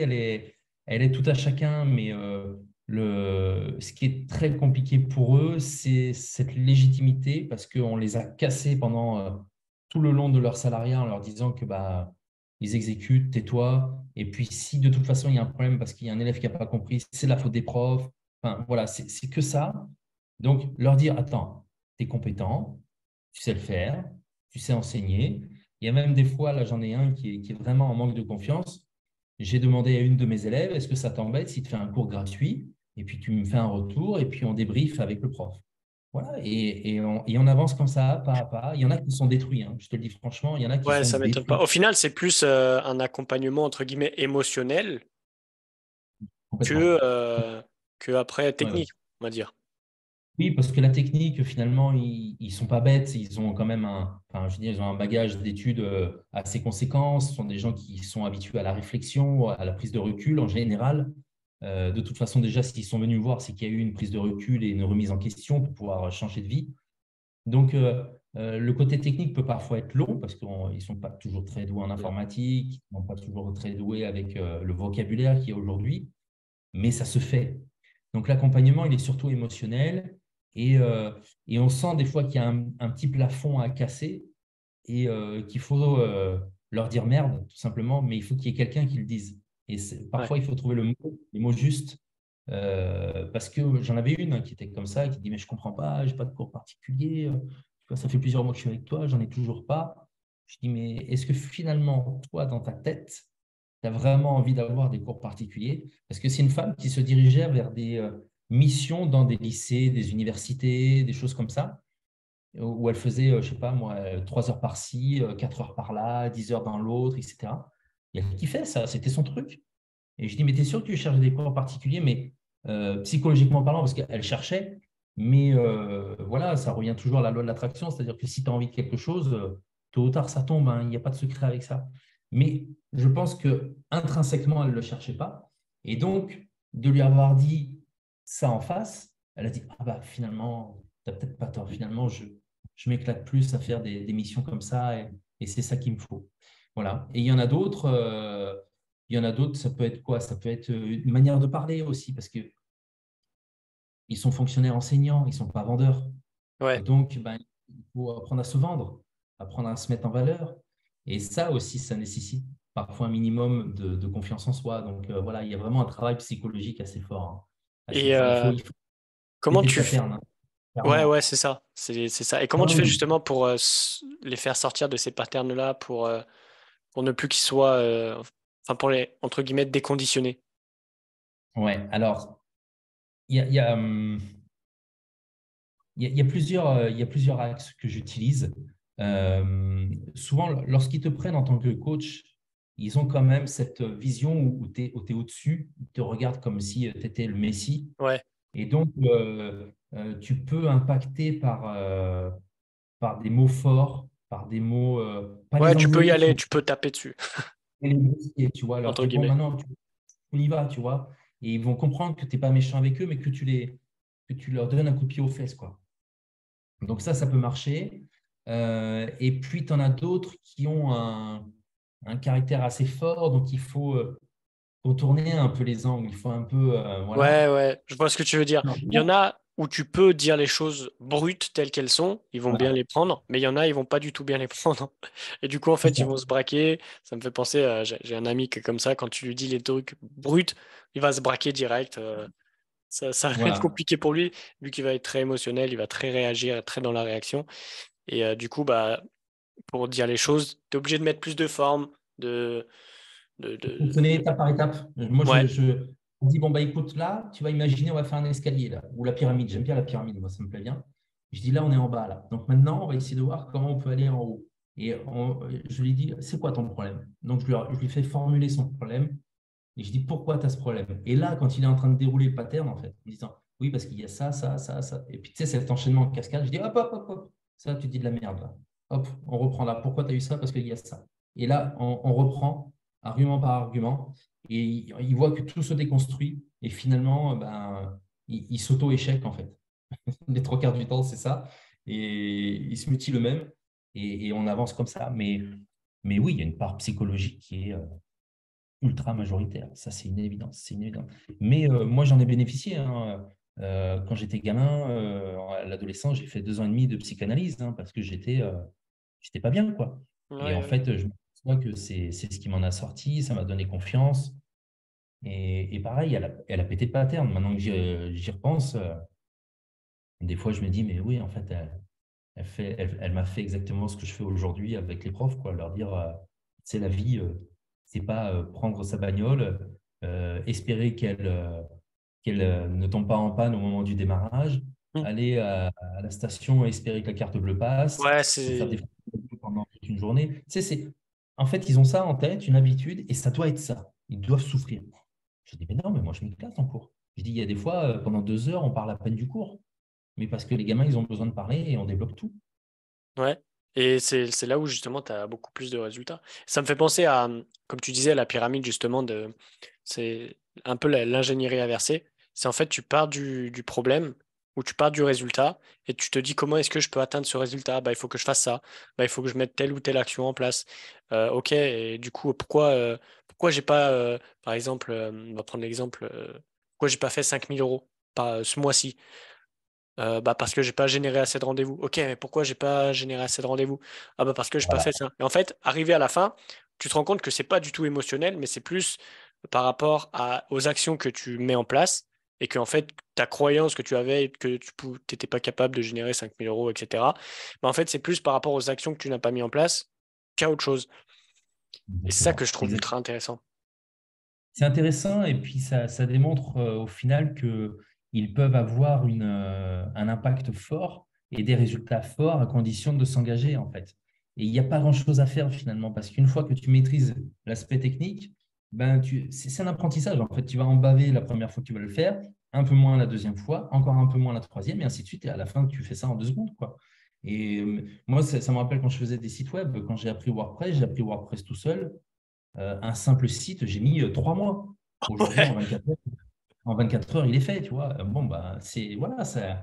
Speaker 1: elle est tout à chacun, mais ce qui est très compliqué pour eux, c'est cette légitimité parce qu'on les a cassés pendant tout le long de leur salariat en leur disant que bah, ils exécutent, tais-toi. Et puis si de toute façon il y a un problème parce qu'il y a un élève qui n'a pas compris, c'est la faute des profs. Enfin voilà, c'est que ça. Donc leur dire, attends, tu es compétent, tu sais le faire, tu sais enseigner. Il y a même des fois, là j'en ai un qui est vraiment en manque de confiance. J'ai demandé à une de mes élèves, est-ce que ça t'embête si tu fais un cours gratuit et puis tu me fais un retour et puis on débriefe avec le prof. Voilà, et on avance comme ça, pas à pas. Il y en a qui sont détruits, hein. Je te le dis franchement, il y en a qui
Speaker 2: Ouais,
Speaker 1: sont
Speaker 2: ça m'étonne pas.
Speaker 1: détruits
Speaker 2: Au final, c'est plus un accompagnement entre guillemets émotionnel que,
Speaker 1: complètement.
Speaker 2: euh, que après
Speaker 1: Ouais, ouais.
Speaker 2: technique, on va dire.
Speaker 1: Oui, parce que la technique, finalement, ils ne sont pas bêtes. Ils ont quand même enfin, je veux dire, ils ont un bagage d'études assez conséquent. Ce sont des gens qui sont habitués à la réflexion, à la prise de recul en général. De toute façon, déjà, s'ils sont venus voir, c'est qu'il y a eu une prise de recul et une remise en question pour pouvoir changer de vie. Donc, le côté technique peut parfois être long parce qu'ils ne sont pas toujours très doués en
Speaker 2: Mm.
Speaker 1: informatique, ils ne sont pas toujours très doués avec le vocabulaire qu'il y a aujourd'hui, mais ça se fait. Donc, l'accompagnement, il est surtout émotionnel et on sent des fois qu'il y a un petit plafond à casser et qu'il faut leur dire merde, tout simplement, mais il faut qu'il y ait quelqu'un qui le dise. Et
Speaker 2: Ouais.
Speaker 1: parfois, il faut trouver les mots justes parce que j'en avais une hein, qui était comme ça, qui dit, mais je ne comprends pas, je n'ai pas de cours particulier, tu vois, ça fait plusieurs mois que je suis avec toi, j'en ai toujours pas. Je dis, mais est-ce que finalement, toi, dans ta tête, tu as vraiment envie d'avoir des cours particuliers? Parce que c'est une femme qui se dirigeait vers des missions dans des lycées, des universités, des choses comme ça, où elle faisait, je ne sais pas moi, 3 heures par-ci, 4 heures par-là, 10 heures dans l'autre, etc. Et elle kiffait ça, c'était son truc. Et je dis, mais tu es sûr que tu cherches des cours particuliers, mais psychologiquement parlant, parce qu'elle cherchait, mais voilà, ça revient toujours à la loi de l'attraction, c'est-à-dire que si tu as envie de quelque chose, tôt ou tard, ça tombe, hein, il n'y a pas de secret avec ça. Mais je pense que intrinsèquement, elle ne le cherchait pas. Et donc, de lui avoir dit ça en face, elle a dit, ah bah finalement, tu n'as peut-être pas tort. Finalement, je m'éclate plus à faire des missions comme ça et c'est ça qu'il me faut. Voilà. Et il y en a d'autres, ça peut être quoi? Ça peut être une manière de parler aussi, parce qu'ils sont fonctionnaires enseignants, ils ne sont pas vendeurs. Et
Speaker 2: Ouais.
Speaker 1: donc, ben, il faut apprendre à se vendre, apprendre à se mettre en valeur. Et ça aussi, ça nécessite parfois un minimum de confiance en soi. Donc voilà, il y a vraiment un travail psychologique assez fort, hein. Assez
Speaker 2: Et
Speaker 1: fort. Il faut
Speaker 2: comment
Speaker 1: péter le
Speaker 2: tu...
Speaker 1: pattern, hein,
Speaker 2: Ouais,
Speaker 1: clairement.
Speaker 2: ouais, c'est ça. C'est ça. Et comment
Speaker 1: Ah
Speaker 2: tu fais
Speaker 1: oui.
Speaker 2: justement pour les faire sortir de ces patterns-là pour ne plus qu'ils soient, enfin, pour les, entre guillemets, déconditionnés?
Speaker 1: Ouais, alors, il y a, il y a, il y a plusieurs axes que j'utilise. Souvent, lorsqu'ils te prennent en tant que coach, ils ont quand même cette vision où tu es, au-dessus, ils te regardent comme si tu étais le Messie.
Speaker 2: Ouais.
Speaker 1: Et donc, tu peux impacter par des mots forts, par des mots, pas
Speaker 2: Ouais,
Speaker 1: les
Speaker 2: tu peux y
Speaker 1: engueuler, tu
Speaker 2: aller,
Speaker 1: vois,
Speaker 2: tu peux taper dessus,
Speaker 1: mais les brusquer, tu vois, leur
Speaker 2: entre
Speaker 1: dire, bon,
Speaker 2: guillemets.
Speaker 1: maintenant, on y va, tu vois. Et ils vont comprendre que tu n'es pas méchant avec eux, mais que tu leur donnes un coup de pied aux fesses, quoi. Donc ça peut marcher. Et puis, tu en as d'autres qui ont un caractère assez fort, donc il faut contourner un peu les angles. Il faut un peu,
Speaker 2: Ouais,
Speaker 1: voilà.
Speaker 2: ouais, je vois ce que tu veux dire. Il y en a où tu peux dire les choses brutes telles qu'elles sont, ils vont bien
Speaker 1: Voilà,
Speaker 2: les prendre, mais il y en a, ils vont pas du tout bien les prendre. Et du coup, en
Speaker 1: c'est
Speaker 2: fait, ils
Speaker 1: ça.
Speaker 2: vont se braquer. Ça me fait penser, j'ai un ami qui est comme ça, quand tu lui dis les trucs bruts, il va se braquer direct. Ça va être
Speaker 1: Voilà.
Speaker 2: compliqué pour lui, vu qu'il va être très émotionnel, il va très réagir, très dans la réaction. Et du coup, bah, pour dire les choses, tu es obligé de mettre plus de forme, de,
Speaker 1: Fonctionner étape par étape. Moi,
Speaker 2: Ouais,
Speaker 1: je dis, bon, bah, écoute, là, tu vas imaginer, on va faire un escalier, là, ou la pyramide. J'aime bien la pyramide, moi, ça me plaît bien. Je dis, là, on est en bas, là. Donc maintenant, on va essayer de voir comment on peut aller en haut. Et je lui dis, c'est quoi ton problème? Donc, je lui fais formuler son problème. Et je dis, pourquoi tu as ce problème? Et là, quand il est en train de dérouler le pattern, en fait, en disant, oui, parce qu'il y a ça, ça, ça, ça. Et puis, tu sais, cet enchaînement en cascade, je dis, hop, hop, hop, hop. Ça, tu dis de la merde, là. Hop, on reprend là. Pourquoi tu as eu ça? Parce qu'il y a ça. Et là, on reprend argument par argument. Et il voit que tout se déconstruit. Et finalement, ben, il s'auto-échec, en fait. Les trois quarts du temps, c'est ça. Et il se mutile le même. Et on avance comme ça. Mais oui, il y a une part psychologique qui est ultra majoritaire. Ça, c'est une évidence. C'est une évidence. Mais moi, j'en ai bénéficié, hein. Quand j'étais gamin, à l'adolescence, j'ai fait 2 ans et demi de psychanalyse, hein, parce que j'étais pas bien, quoi.
Speaker 2: ouais,
Speaker 1: Et en
Speaker 2: ouais.
Speaker 1: fait, je me souviens que c'est ce qui m'en a sorti, ça m'a donné confiance. Et pareil, elle a pété de pattern. Maintenant que j'y repense, des fois, je me dis, mais oui, en fait, elle m'a fait exactement ce que je fais aujourd'hui avec les profs, quoi. Leur dire, c'est la vie, c'est pas prendre sa bagnole, espérer qu'elle ne tombe pas en panne au moment du démarrage,
Speaker 2: Hmm.
Speaker 1: aller à la station et espérer que la carte bleue passe,
Speaker 2: Ouais,
Speaker 1: et faire des
Speaker 2: c'est
Speaker 1: photos pendant toute une journée. Tu sais, en fait, ils ont ça en tête, une habitude, et ça doit être ça. Ils doivent souffrir. Je dis, mais non, mais moi, je m'éclate en cours. Je dis, il y a des fois, pendant 2 heures, on parle à peine du cours, mais parce que les gamins, ils ont besoin de parler et on débloque tout.
Speaker 2: ouais. Et c'est là où justement tu as beaucoup plus de résultats. Ça me fait penser à, comme tu disais, la pyramide justement c'est un peu l'ingénierie inversée. C'est en fait tu pars du problème ou tu pars du résultat et tu te dis comment est-ce que je peux atteindre ce résultat? Bah, il faut que je fasse ça. Bah, il faut que je mette telle ou telle action en place. Ok, et du coup, pourquoi j'ai pas, par exemple, on va prendre l'exemple, pourquoi j'ai pas fait 5 000 € ce mois-ci? Bah parce que j'ai pas généré assez de rendez-vous. Ok, mais pourquoi j'ai pas généré assez de rendez-vous? Ah bah parce que j'ai pas
Speaker 1: Voilà.
Speaker 2: fait ça. Et en fait, arrivé à la fin, tu te rends compte que c'est pas du tout émotionnel, mais c'est plus par rapport aux actions que tu mets en place et que en fait ta croyance que tu avais que tu n'étais pas capable de générer 5 000 €, etc. Bah, en fait, c'est plus par rapport aux actions que tu n'as pas mis en place qu'à autre chose. Et c'est ça que
Speaker 1: Exactement.
Speaker 2: je trouve ultra
Speaker 1: Exactement.
Speaker 2: intéressant.
Speaker 1: C'est intéressant et puis ça démontre au final qu'ils peuvent avoir un impact fort et des résultats forts à condition de s'engager en fait. Et il n'y a pas grand-chose à faire finalement parce qu'une fois que tu maîtrises l'aspect technique, ben c'est un apprentissage en fait. Tu vas en baver la première fois que tu vas le faire, un peu moins la deuxième fois, encore un peu moins la troisième et ainsi de suite. Et à la fin, tu fais ça en 2 secondes, quoi. Et moi, ça me rappelle quand je faisais des sites web, quand j'ai appris WordPress tout seul. Un simple site, j'ai mis 3 mois. Aujourd'hui,
Speaker 2: Ouais,
Speaker 1: en 24 heures, il est fait, tu vois. Bon, bah, voilà, c'est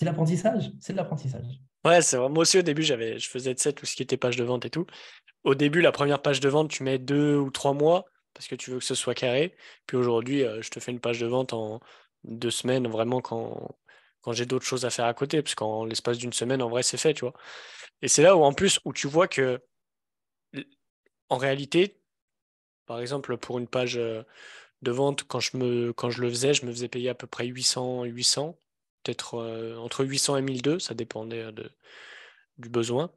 Speaker 1: l'apprentissage. C'est de l'apprentissage.
Speaker 2: ouais, c'est vrai. Moi aussi, au début, je faisais, tu sais, tout ce qui était page de vente et tout. Au début, la première page de vente, tu mets 2 ou 3 mois parce que tu veux que ce soit carré. Puis aujourd'hui, je te fais une page de vente en 2 semaines, vraiment quand j'ai d'autres choses à faire à côté. Parce qu'en l'espace d'une semaine, en vrai, c'est fait, tu vois. Et c'est là où, en plus, où tu vois que, en réalité, par exemple, pour une page de vente, quand je le faisais, je me faisais payer à peu près 800, peut-être entre 800 et 1002, ça dépendait du besoin.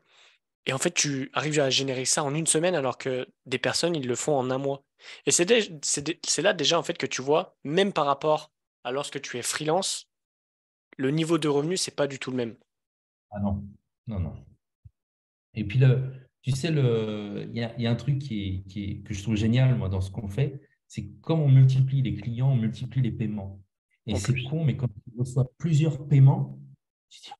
Speaker 2: Et en fait, tu arrives à générer ça en une semaine alors que des personnes, ils le font en un mois. Et c'est là déjà en fait que tu vois, même par rapport à lorsque tu es freelance, le niveau de revenu, c'est pas du tout le même.
Speaker 1: Ah non, non, non. Et puis, tu sais, il y a un truc que je trouve génial, moi, dans ce qu'on fait, c'est que comme on multiplie les clients, on multiplie les paiements. Et
Speaker 2: En
Speaker 1: c'est
Speaker 2: plus.
Speaker 1: con, mais quand tu reçois plusieurs paiements, tu dis,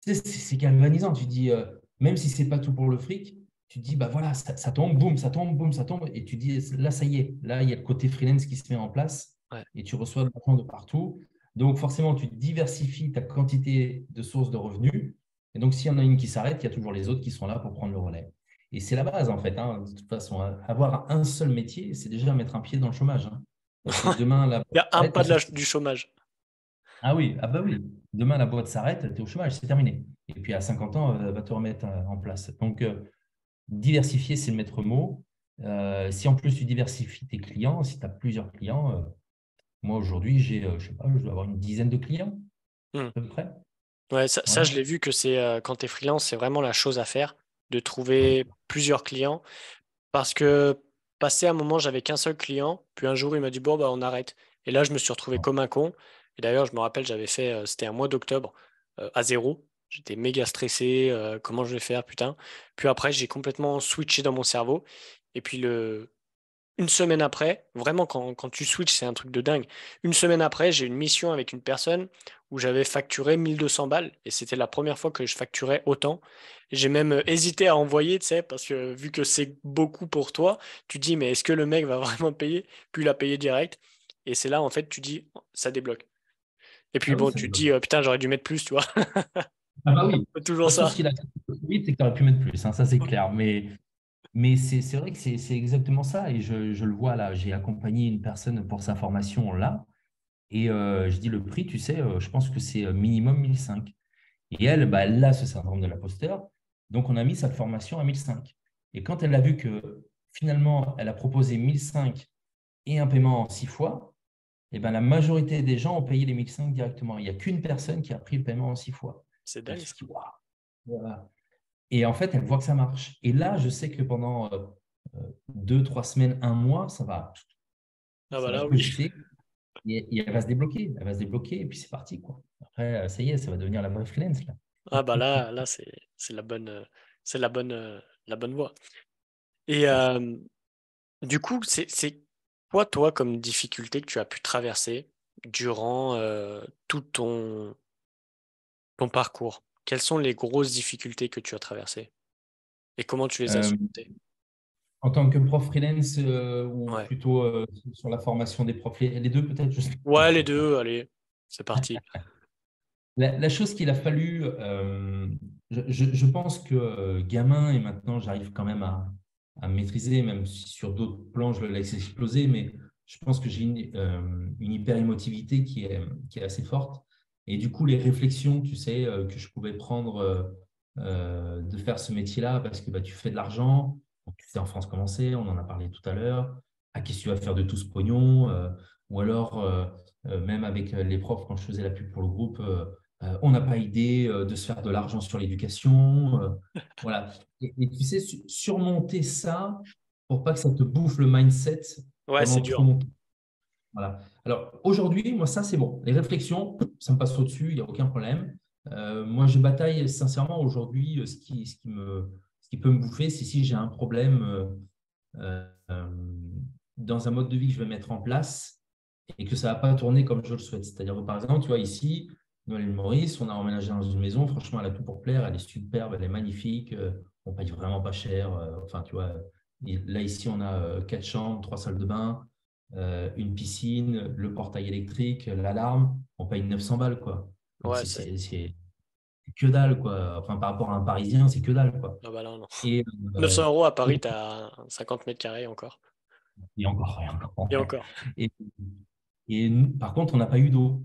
Speaker 1: tu sais, c'est galvanisant. Tu dis, même si c'est pas tout pour le fric, tu te dis, bah voilà, ça tombe, boum, ça tombe, boum, ça tombe. Et tu dis, là, ça y est, là, il y a le côté freelance qui se met en place
Speaker 2: Ouais.
Speaker 1: et tu reçois de l'argent de partout. Donc, forcément, tu diversifies ta quantité de sources de revenus. Et donc, s'il y en a une qui s'arrête, il y a toujours les autres qui sont là pour prendre le relais. Et c'est la base, en fait, hein. De toute façon, avoir un seul métier, c'est déjà mettre un pied dans le chômage, hein. Parce que demain, la
Speaker 2: Il y
Speaker 1: boîte
Speaker 2: a un
Speaker 1: s'arrête,
Speaker 2: pas du chômage.
Speaker 1: ah oui, ah bah oui. Demain, la boîte s'arrête, tu es au chômage, c'est terminé. Et puis à 50 ans, va te remettre en place. Donc, diversifier, c'est le maître mot. Si en plus tu diversifies tes clients, si tu as plusieurs clients, moi aujourd'hui, je sais pas, je dois avoir une dizaine de clients,
Speaker 2: Hmm.
Speaker 1: à peu près.
Speaker 2: Ouais, ça, je
Speaker 1: Voilà.
Speaker 2: l'ai vu que c'est quand tu es freelance, c'est vraiment la chose à faire de trouver plusieurs clients. Parce que passé un moment, j'avais qu'un seul client, puis un jour, il m'a dit, bon, bah, on arrête. Et là, je me suis retrouvé comme un con. Et d'ailleurs, je me rappelle, c'était un mois d'octobre, à zéro. J'étais méga stressé, comment je vais faire, putain. Puis après, j'ai complètement switché dans mon cerveau. Et puis, une semaine après, vraiment, quand tu switches, c'est un truc de dingue. Une semaine après, j'ai une mission avec une personne où j'avais facturé 1200 balles et c'était la première fois que je facturais autant. J'ai même hésité à envoyer, tu sais, parce que vu que c'est beaucoup pour toi, tu dis, mais est-ce que le mec va vraiment payer? Puis il a payé direct. Et c'est là, en fait, tu dis, ça débloque. Et puis
Speaker 1: Ah oui,
Speaker 2: bon,
Speaker 1: ça
Speaker 2: tu te
Speaker 1: débloque.
Speaker 2: dis, putain, j'aurais dû mettre plus, tu vois.
Speaker 1: Ah bah oui.
Speaker 2: C'est toujours
Speaker 1: Moi, sur
Speaker 2: ça.
Speaker 1: ce qu'il a fait vite, c'est que tu aurais pu mettre plus, hein, ça c'est clair. Mais c'est vrai que c'est exactement ça. Et je le vois là. J'ai accompagné une personne pour sa formation là. Et je dis le prix, tu sais, je pense que c'est minimum 1005. Et elle, bah, elle a ce syndrome de l'imposteur. Donc, on a mis sa formation à 1005. Et quand elle a vu que finalement, elle a proposé 1005 et un paiement en 6 fois, et ben, la majorité des gens ont payé les 1005 directement. Il n'y a qu'une personne qui a pris le paiement en 6 fois.
Speaker 2: C'est
Speaker 1: Elle
Speaker 2: dingue,
Speaker 1: se
Speaker 2: ça.
Speaker 1: dit, waouh. Voilà. Et en fait, elle voit que ça marche. Et là, je sais que pendant 2, 3 semaines, un mois,
Speaker 2: Ah bah
Speaker 1: ça va
Speaker 2: là, oui.
Speaker 1: cocher et elle va se débloquer. Elle va se débloquer et puis c'est parti, quoi. Après, ça y est, ça va devenir la vraie freelance, là.
Speaker 2: Ah bah là, c'est c'est la bonne voie. Et du coup, c'est quoi, toi, comme difficulté que tu as pu traverser durant tout ton parcours? Quelles sont les grosses difficultés que tu as traversées et comment tu les as
Speaker 1: Euh,
Speaker 2: surmontées?
Speaker 1: En tant que prof freelance ou
Speaker 2: Ouais.
Speaker 1: plutôt sur la formation des profs, les deux peut-être, je sais
Speaker 2: Ouais, les
Speaker 1: pas.
Speaker 2: deux, allez, c'est parti.
Speaker 1: La chose qu'il a fallu, je pense que gamin, et maintenant j'arrive quand même à maîtriser, même si sur d'autres plans je le laisse exploser, mais je pense que j'ai une hyper-émotivité qui est assez forte. Et du coup, les réflexions, tu sais, que je pouvais prendre de faire ce métier-là, parce que bah, tu fais de l'argent, donc, tu sais en France comment c'est, on en a parlé tout à l'heure, à qu'est-ce que tu vas faire de tout ce pognon, ou alors même avec les profs, quand je faisais la pub pour le groupe, on n'a pas idée de se faire de l'argent sur l'éducation. Voilà. Et tu sais, surmonter ça pour pas que ça te bouffe le mindset
Speaker 2: Ouais, c'est
Speaker 1: pendant trop
Speaker 2: dur.
Speaker 1: longtemps. Voilà. Alors aujourd'hui, moi, ça, c'est bon. Les réflexions, ça me passe au-dessus, il n'y a aucun problème. Moi, je bataille sincèrement aujourd'hui. Ce qui peut me bouffer, c'est si j'ai un problème euh, dans un mode de vie que je vais mettre en place et que ça ne va pas tourner comme je le souhaite. C'est-à-dire que, par exemple, tu vois, ici, dans l'île Maurice, on a emménagé dans une maison. Franchement, elle a tout pour plaire. Elle est superbe, elle est magnifique. On paye vraiment pas cher. Enfin, tu vois, Et là, ici, on a 4 chambres, 3 salles de bain, une piscine, le portail électrique, l'alarme. On paye 900 balles, quoi. Donc,
Speaker 2: Ouais,
Speaker 1: c'est que dalle, quoi. Enfin, par rapport à un Parisien, c'est que dalle, quoi.
Speaker 2: ah bah là, non.
Speaker 1: Et,
Speaker 2: 900 euros à Paris,
Speaker 1: et,
Speaker 2: tu as 50 mètres carrés encore.
Speaker 1: et encore, et encore.
Speaker 2: Et
Speaker 1: Ouais.
Speaker 2: encore.
Speaker 1: Et, par contre, on n'a pas eu d'eau.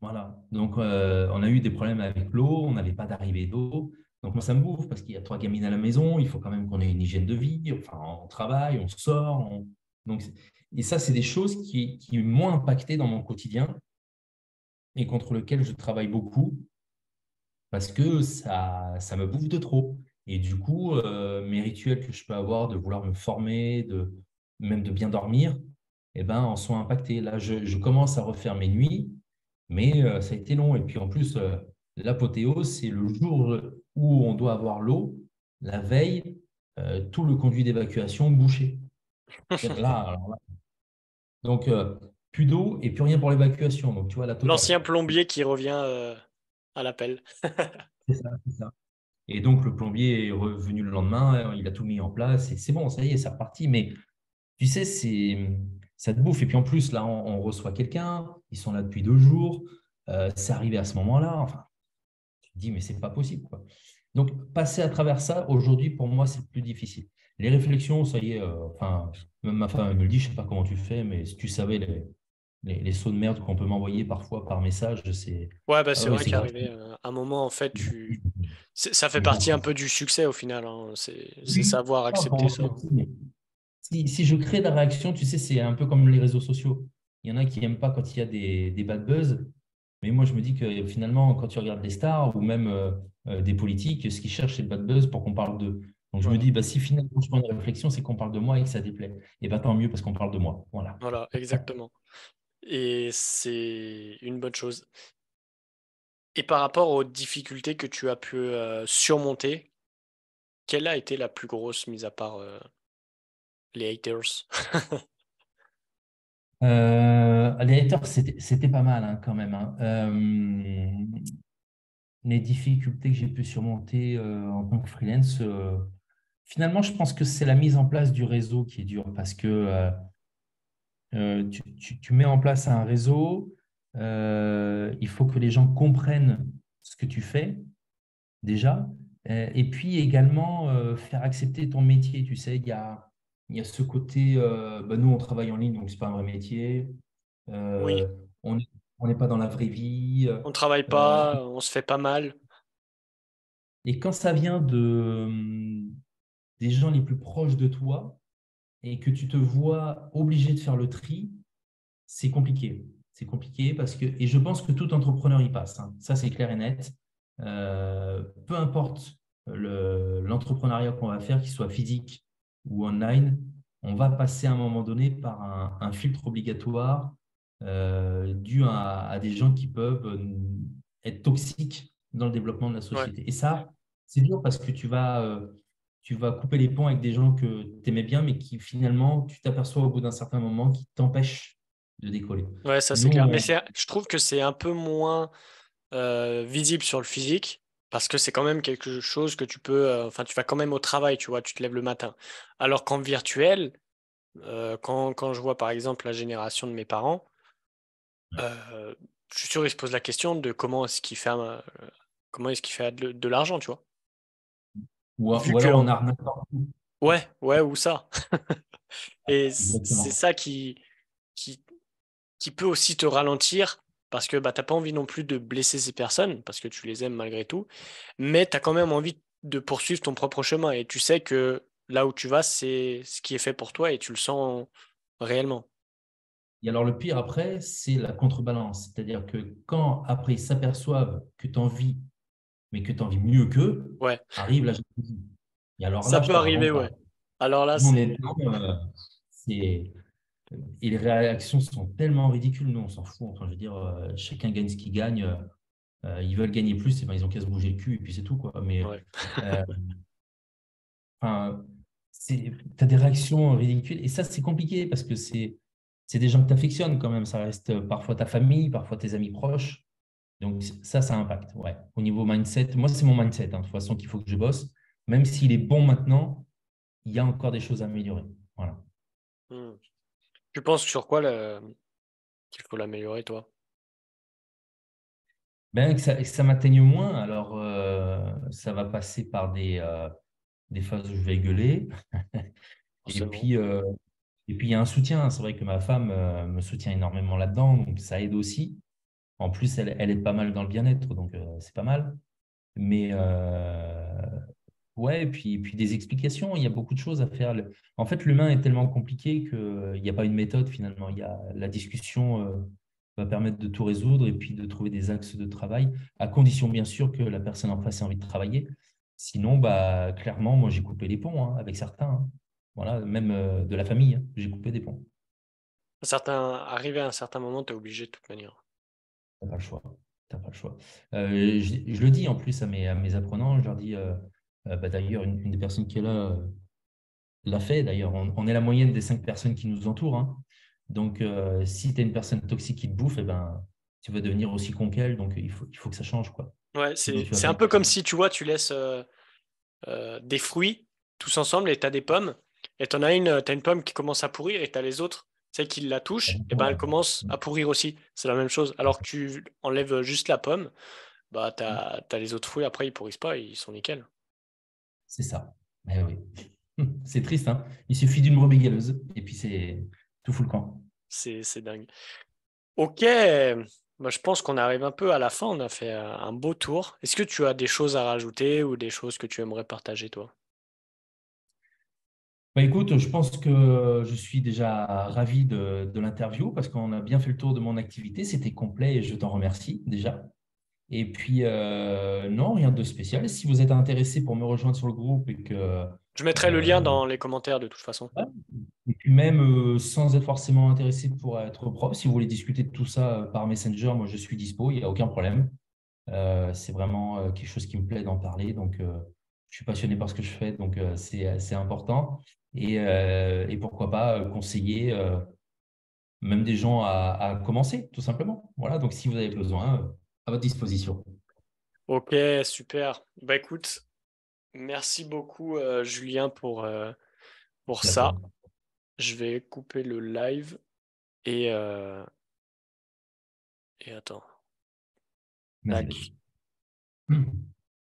Speaker 1: Voilà. Donc, on a eu des problèmes avec l'eau, on n'avait pas d'arrivée d'eau. Donc, moi, ça me bouffe parce qu'il y a 3 gamines à la maison, il faut quand même qu'on ait une hygiène de vie. Enfin, on travaille, on sort. Donc, et ça, c'est des choses qui m'ont impacté dans mon quotidien et contre lesquelles je travaille beaucoup parce que ça me bouffe de trop. Et du coup, mes rituels que je peux avoir de vouloir me former, même de bien dormir, eh ben, en sont impactés. Là, je commence à refaire mes nuits, mais ça a été long. Et puis en plus, l'apothéose, c'est le jour où on doit avoir l'eau, la veille, tout le conduit d'évacuation bouché. Alors là. Donc, plus d'eau et plus rien pour l'évacuation. Donc, tu vois, la totale.
Speaker 2: L'ancien plombier qui revient à l'appel.
Speaker 1: C'est ça, c'est ça. Et donc, le plombier est revenu le lendemain, il a tout mis en place et c'est bon, ça y est, c'est reparti. Mais tu sais, ça te bouffe. Et puis en plus, là, on reçoit quelqu'un, ils sont là depuis 2 jours, c'est arrivé à ce moment-là. Enfin, tu te dis, mais c'est pas possible, quoi. Donc, passer à travers ça, aujourd'hui, pour moi, c'est le plus difficile. Les réflexions, ça y est, enfin, même ma femme elle me le dit, je ne sais pas comment tu fais, mais si tu savais les sauts de merde qu'on peut m'envoyer parfois par message, c'est
Speaker 2: Ouais, bah
Speaker 1: ah
Speaker 2: c'est
Speaker 1: oui,
Speaker 2: vrai
Speaker 1: c'est grave.
Speaker 2: qu'arrivé à un moment, en fait, ça fait partie un peu du succès au final, hein. C'est
Speaker 1: Oui,
Speaker 2: savoir
Speaker 1: ah, pour
Speaker 2: accepter
Speaker 1: moi
Speaker 2: ça.
Speaker 1: aussi, mais si je crée de la réaction, tu sais, c'est un peu comme les réseaux sociaux. Il y en a qui n'aiment pas quand il y a des bad buzz, mais moi, je me dis que finalement, quand tu regardes les stars ou même des politiques, ce qu'ils cherchent, c'est le bad buzz pour qu'on parle d'eux. Donc, je me
Speaker 2: Voilà,
Speaker 1: dis, bah, si finalement je prends une réflexion, c'est qu'on parle de moi et que ça déplaît. Et bah, tant mieux parce qu'on parle de moi. Voilà.
Speaker 2: voilà, exactement. Et c'est une bonne chose. Et par rapport aux difficultés que tu as pu surmonter, quelle a été la plus grosse, mis à part les haters?
Speaker 1: Les haters, c'était pas mal hein, quand même, hein. Les difficultés que j'ai pu surmonter en tant que freelance, finalement, je pense que c'est la mise en place du réseau qui est dure parce que tu mets en place un réseau, il faut que les gens comprennent ce que tu fais déjà, et puis également faire accepter ton métier. Tu sais, il y a ce côté, bah, nous, on travaille en ligne, donc ce n'est pas un vrai métier.
Speaker 2: Oui,
Speaker 1: Euh, on n'est pas dans la vraie vie.
Speaker 2: on travaille
Speaker 1: Euh,
Speaker 2: pas, on se fait pas mal.
Speaker 1: et quand ça vient des gens les plus proches de toi et que tu te vois obligé de faire le tri, c'est compliqué. C'est compliqué parce que, et je pense que tout entrepreneur y passe, hein. Ça, c'est clair et net. Peu importe l'entrepreneuriat qu'on va faire, qu'il soit physique ou online, on va passer à un moment donné par un filtre obligatoire dû à des gens qui peuvent être toxiques dans le développement de la
Speaker 2: Ouais,
Speaker 1: société. Et ça, c'est dur parce que tu vas couper les ponts avec des gens que tu aimais bien, mais qui finalement, tu t'aperçois au bout d'un certain moment qui t'empêchent de décoller.
Speaker 2: ouais, ça
Speaker 1: Nous,
Speaker 2: c'est clair. Mais je trouve que c'est un peu moins visible sur le physique, parce que c'est quand même quelque chose que tu peux, enfin, tu vas quand même au travail, tu vois, tu te lèves le matin. Alors qu'en virtuel, quand je vois par exemple la génération de mes parents, euh, je suis sûr ils se posent la question de comment est-ce qu'il fait de l'argent, tu vois. Vu
Speaker 1: ou
Speaker 2: que,
Speaker 1: alors on arnaque partout.
Speaker 2: ouais, ouais, ou ça. Et c'est
Speaker 1: Exactement.
Speaker 2: ça qui, qui peut aussi te ralentir parce que bah, tu n'as pas envie non plus de blesser ces personnes parce que tu les aimes malgré tout, mais tu as quand même envie de poursuivre ton propre chemin et tu sais que là où tu vas, c'est ce qui est fait pour toi et tu le sens réellement.
Speaker 1: Et alors le pire après, c'est la contrebalance. C'est-à-dire que quand après ils s'aperçoivent que tu en vis, mais que tu en vis mieux qu'eux,
Speaker 2: Ouais,
Speaker 1: arrive la jalousie. Et alors
Speaker 2: ça
Speaker 1: là, je
Speaker 2: peut
Speaker 1: te
Speaker 2: arriver,
Speaker 1: raconte
Speaker 2: ouais.
Speaker 1: pas.
Speaker 2: Alors là,
Speaker 1: Nous,
Speaker 2: c'est...
Speaker 1: honnêtement, c'est... Et les réactions sont tellement ridicules, nous, on s'en fout. Enfin, je veux dire, chacun gagne ce qu'il gagne. Ils veulent gagner plus, et ben, ils ont qu'à se bouger le cul, et puis c'est tout, quoi. Mais
Speaker 2: Ouais.
Speaker 1: euh, enfin, tu as des réactions ridicules. Et ça, c'est compliqué parce que c'est des gens que tu affectionnes quand même. Ça reste parfois ta famille, parfois tes amis proches. Donc, ça impacte. Ouais. Au niveau mindset, moi, c'est mon mindset, hein, de toute façon, qu'il faut que je bosse. Même s'il est bon maintenant, il y a encore des choses à améliorer. Voilà.
Speaker 2: Hmm. Tu penses sur quoi qu'il faut l'améliorer, toi?
Speaker 1: Ben, que ça m'atteigne moins, alors ça va passer par des phases où je vais gueuler. Et
Speaker 2: Forcément.
Speaker 1: puis, euh, et puis, il y a un soutien. C'est vrai que ma femme me soutient énormément là-dedans, donc ça aide aussi. En plus, elle est pas mal dans le bien-être, donc c'est pas mal. Mais ouais, et puis des explications, il y a beaucoup de choses à faire. En fait, l'humain est tellement compliqué qu'il n'y a pas une méthode finalement. Il y a la discussion va permettre de tout résoudre et puis de trouver des axes de travail, à condition bien sûr que la personne en face ait envie de travailler. Sinon, bah, clairement, moi j'ai coupé les ponts avec certains, hein. Voilà, même de la famille, hein, j'ai coupé des ponts.
Speaker 2: Arrivé à un certain moment, tu es obligé de toute manière.
Speaker 1: T'as pas le choix. T'as pas le choix. Je le dis en plus à mes apprenants, je leur dis, bah, d'ailleurs, une des personnes qui est là l'a fait. D'ailleurs, on est la moyenne des 5 personnes qui nous entourent, hein. Donc, si tu es une personne toxique qui te bouffe, eh ben, tu vas devenir aussi con qu'elle. Donc, il faut que ça change, quoi.
Speaker 2: Ouais,
Speaker 1: Sinon, tu vas
Speaker 2: c'est
Speaker 1: pas
Speaker 2: un
Speaker 1: y
Speaker 2: peu comme
Speaker 1: arriver.
Speaker 2: si, tu vois, tu laisses des fruits tous ensemble et tu as des pommes. Et tu as une pomme qui commence à pourrir et tu as les autres, celles qui la touchent, et ben elle commence à pourrir aussi. C'est la même chose. Alors que tu enlèves juste la pomme, bah tu as les autres fruits, après ils pourrissent pas, ils sont nickel.
Speaker 1: C'est ça. Eh oui. C'est triste, hein. Il suffit d'une brebis galeuse et puis c'est tout fout le camp.
Speaker 2: C'est dingue. Ok, moi, je pense qu'on arrive un peu à la fin. On a fait un beau tour. Est-ce que tu as des choses à rajouter ou des choses que tu aimerais partager, toi?
Speaker 1: Bah, écoute, je pense que je suis déjà ravi de l'interview parce qu'on a bien fait le tour de mon activité. C'était complet et je t'en remercie déjà. Et puis, non, rien de spécial. Si vous êtes intéressé pour me rejoindre sur le groupe et que
Speaker 2: Je mettrai le lien
Speaker 1: euh,
Speaker 2: dans les commentaires de toute façon.
Speaker 1: ouais. Et puis même sans être forcément intéressé pour être prof, si vous voulez discuter de tout ça par Messenger, moi je suis dispo, il n'y a aucun problème. C'est vraiment quelque chose qui me plaît d'en parler. Donc, je suis passionné par ce que je fais, donc c'est important. Et pourquoi pas conseiller même des gens à commencer, tout simplement. Voilà, donc si vous avez besoin, à votre disposition.
Speaker 2: Ok, super. Bah écoute, merci beaucoup Julien pour
Speaker 1: Merci à toi.
Speaker 2: ça. Je vais couper le live et, euh, et attends.
Speaker 1: Vas-y,
Speaker 2: Tac.
Speaker 1: vas-y.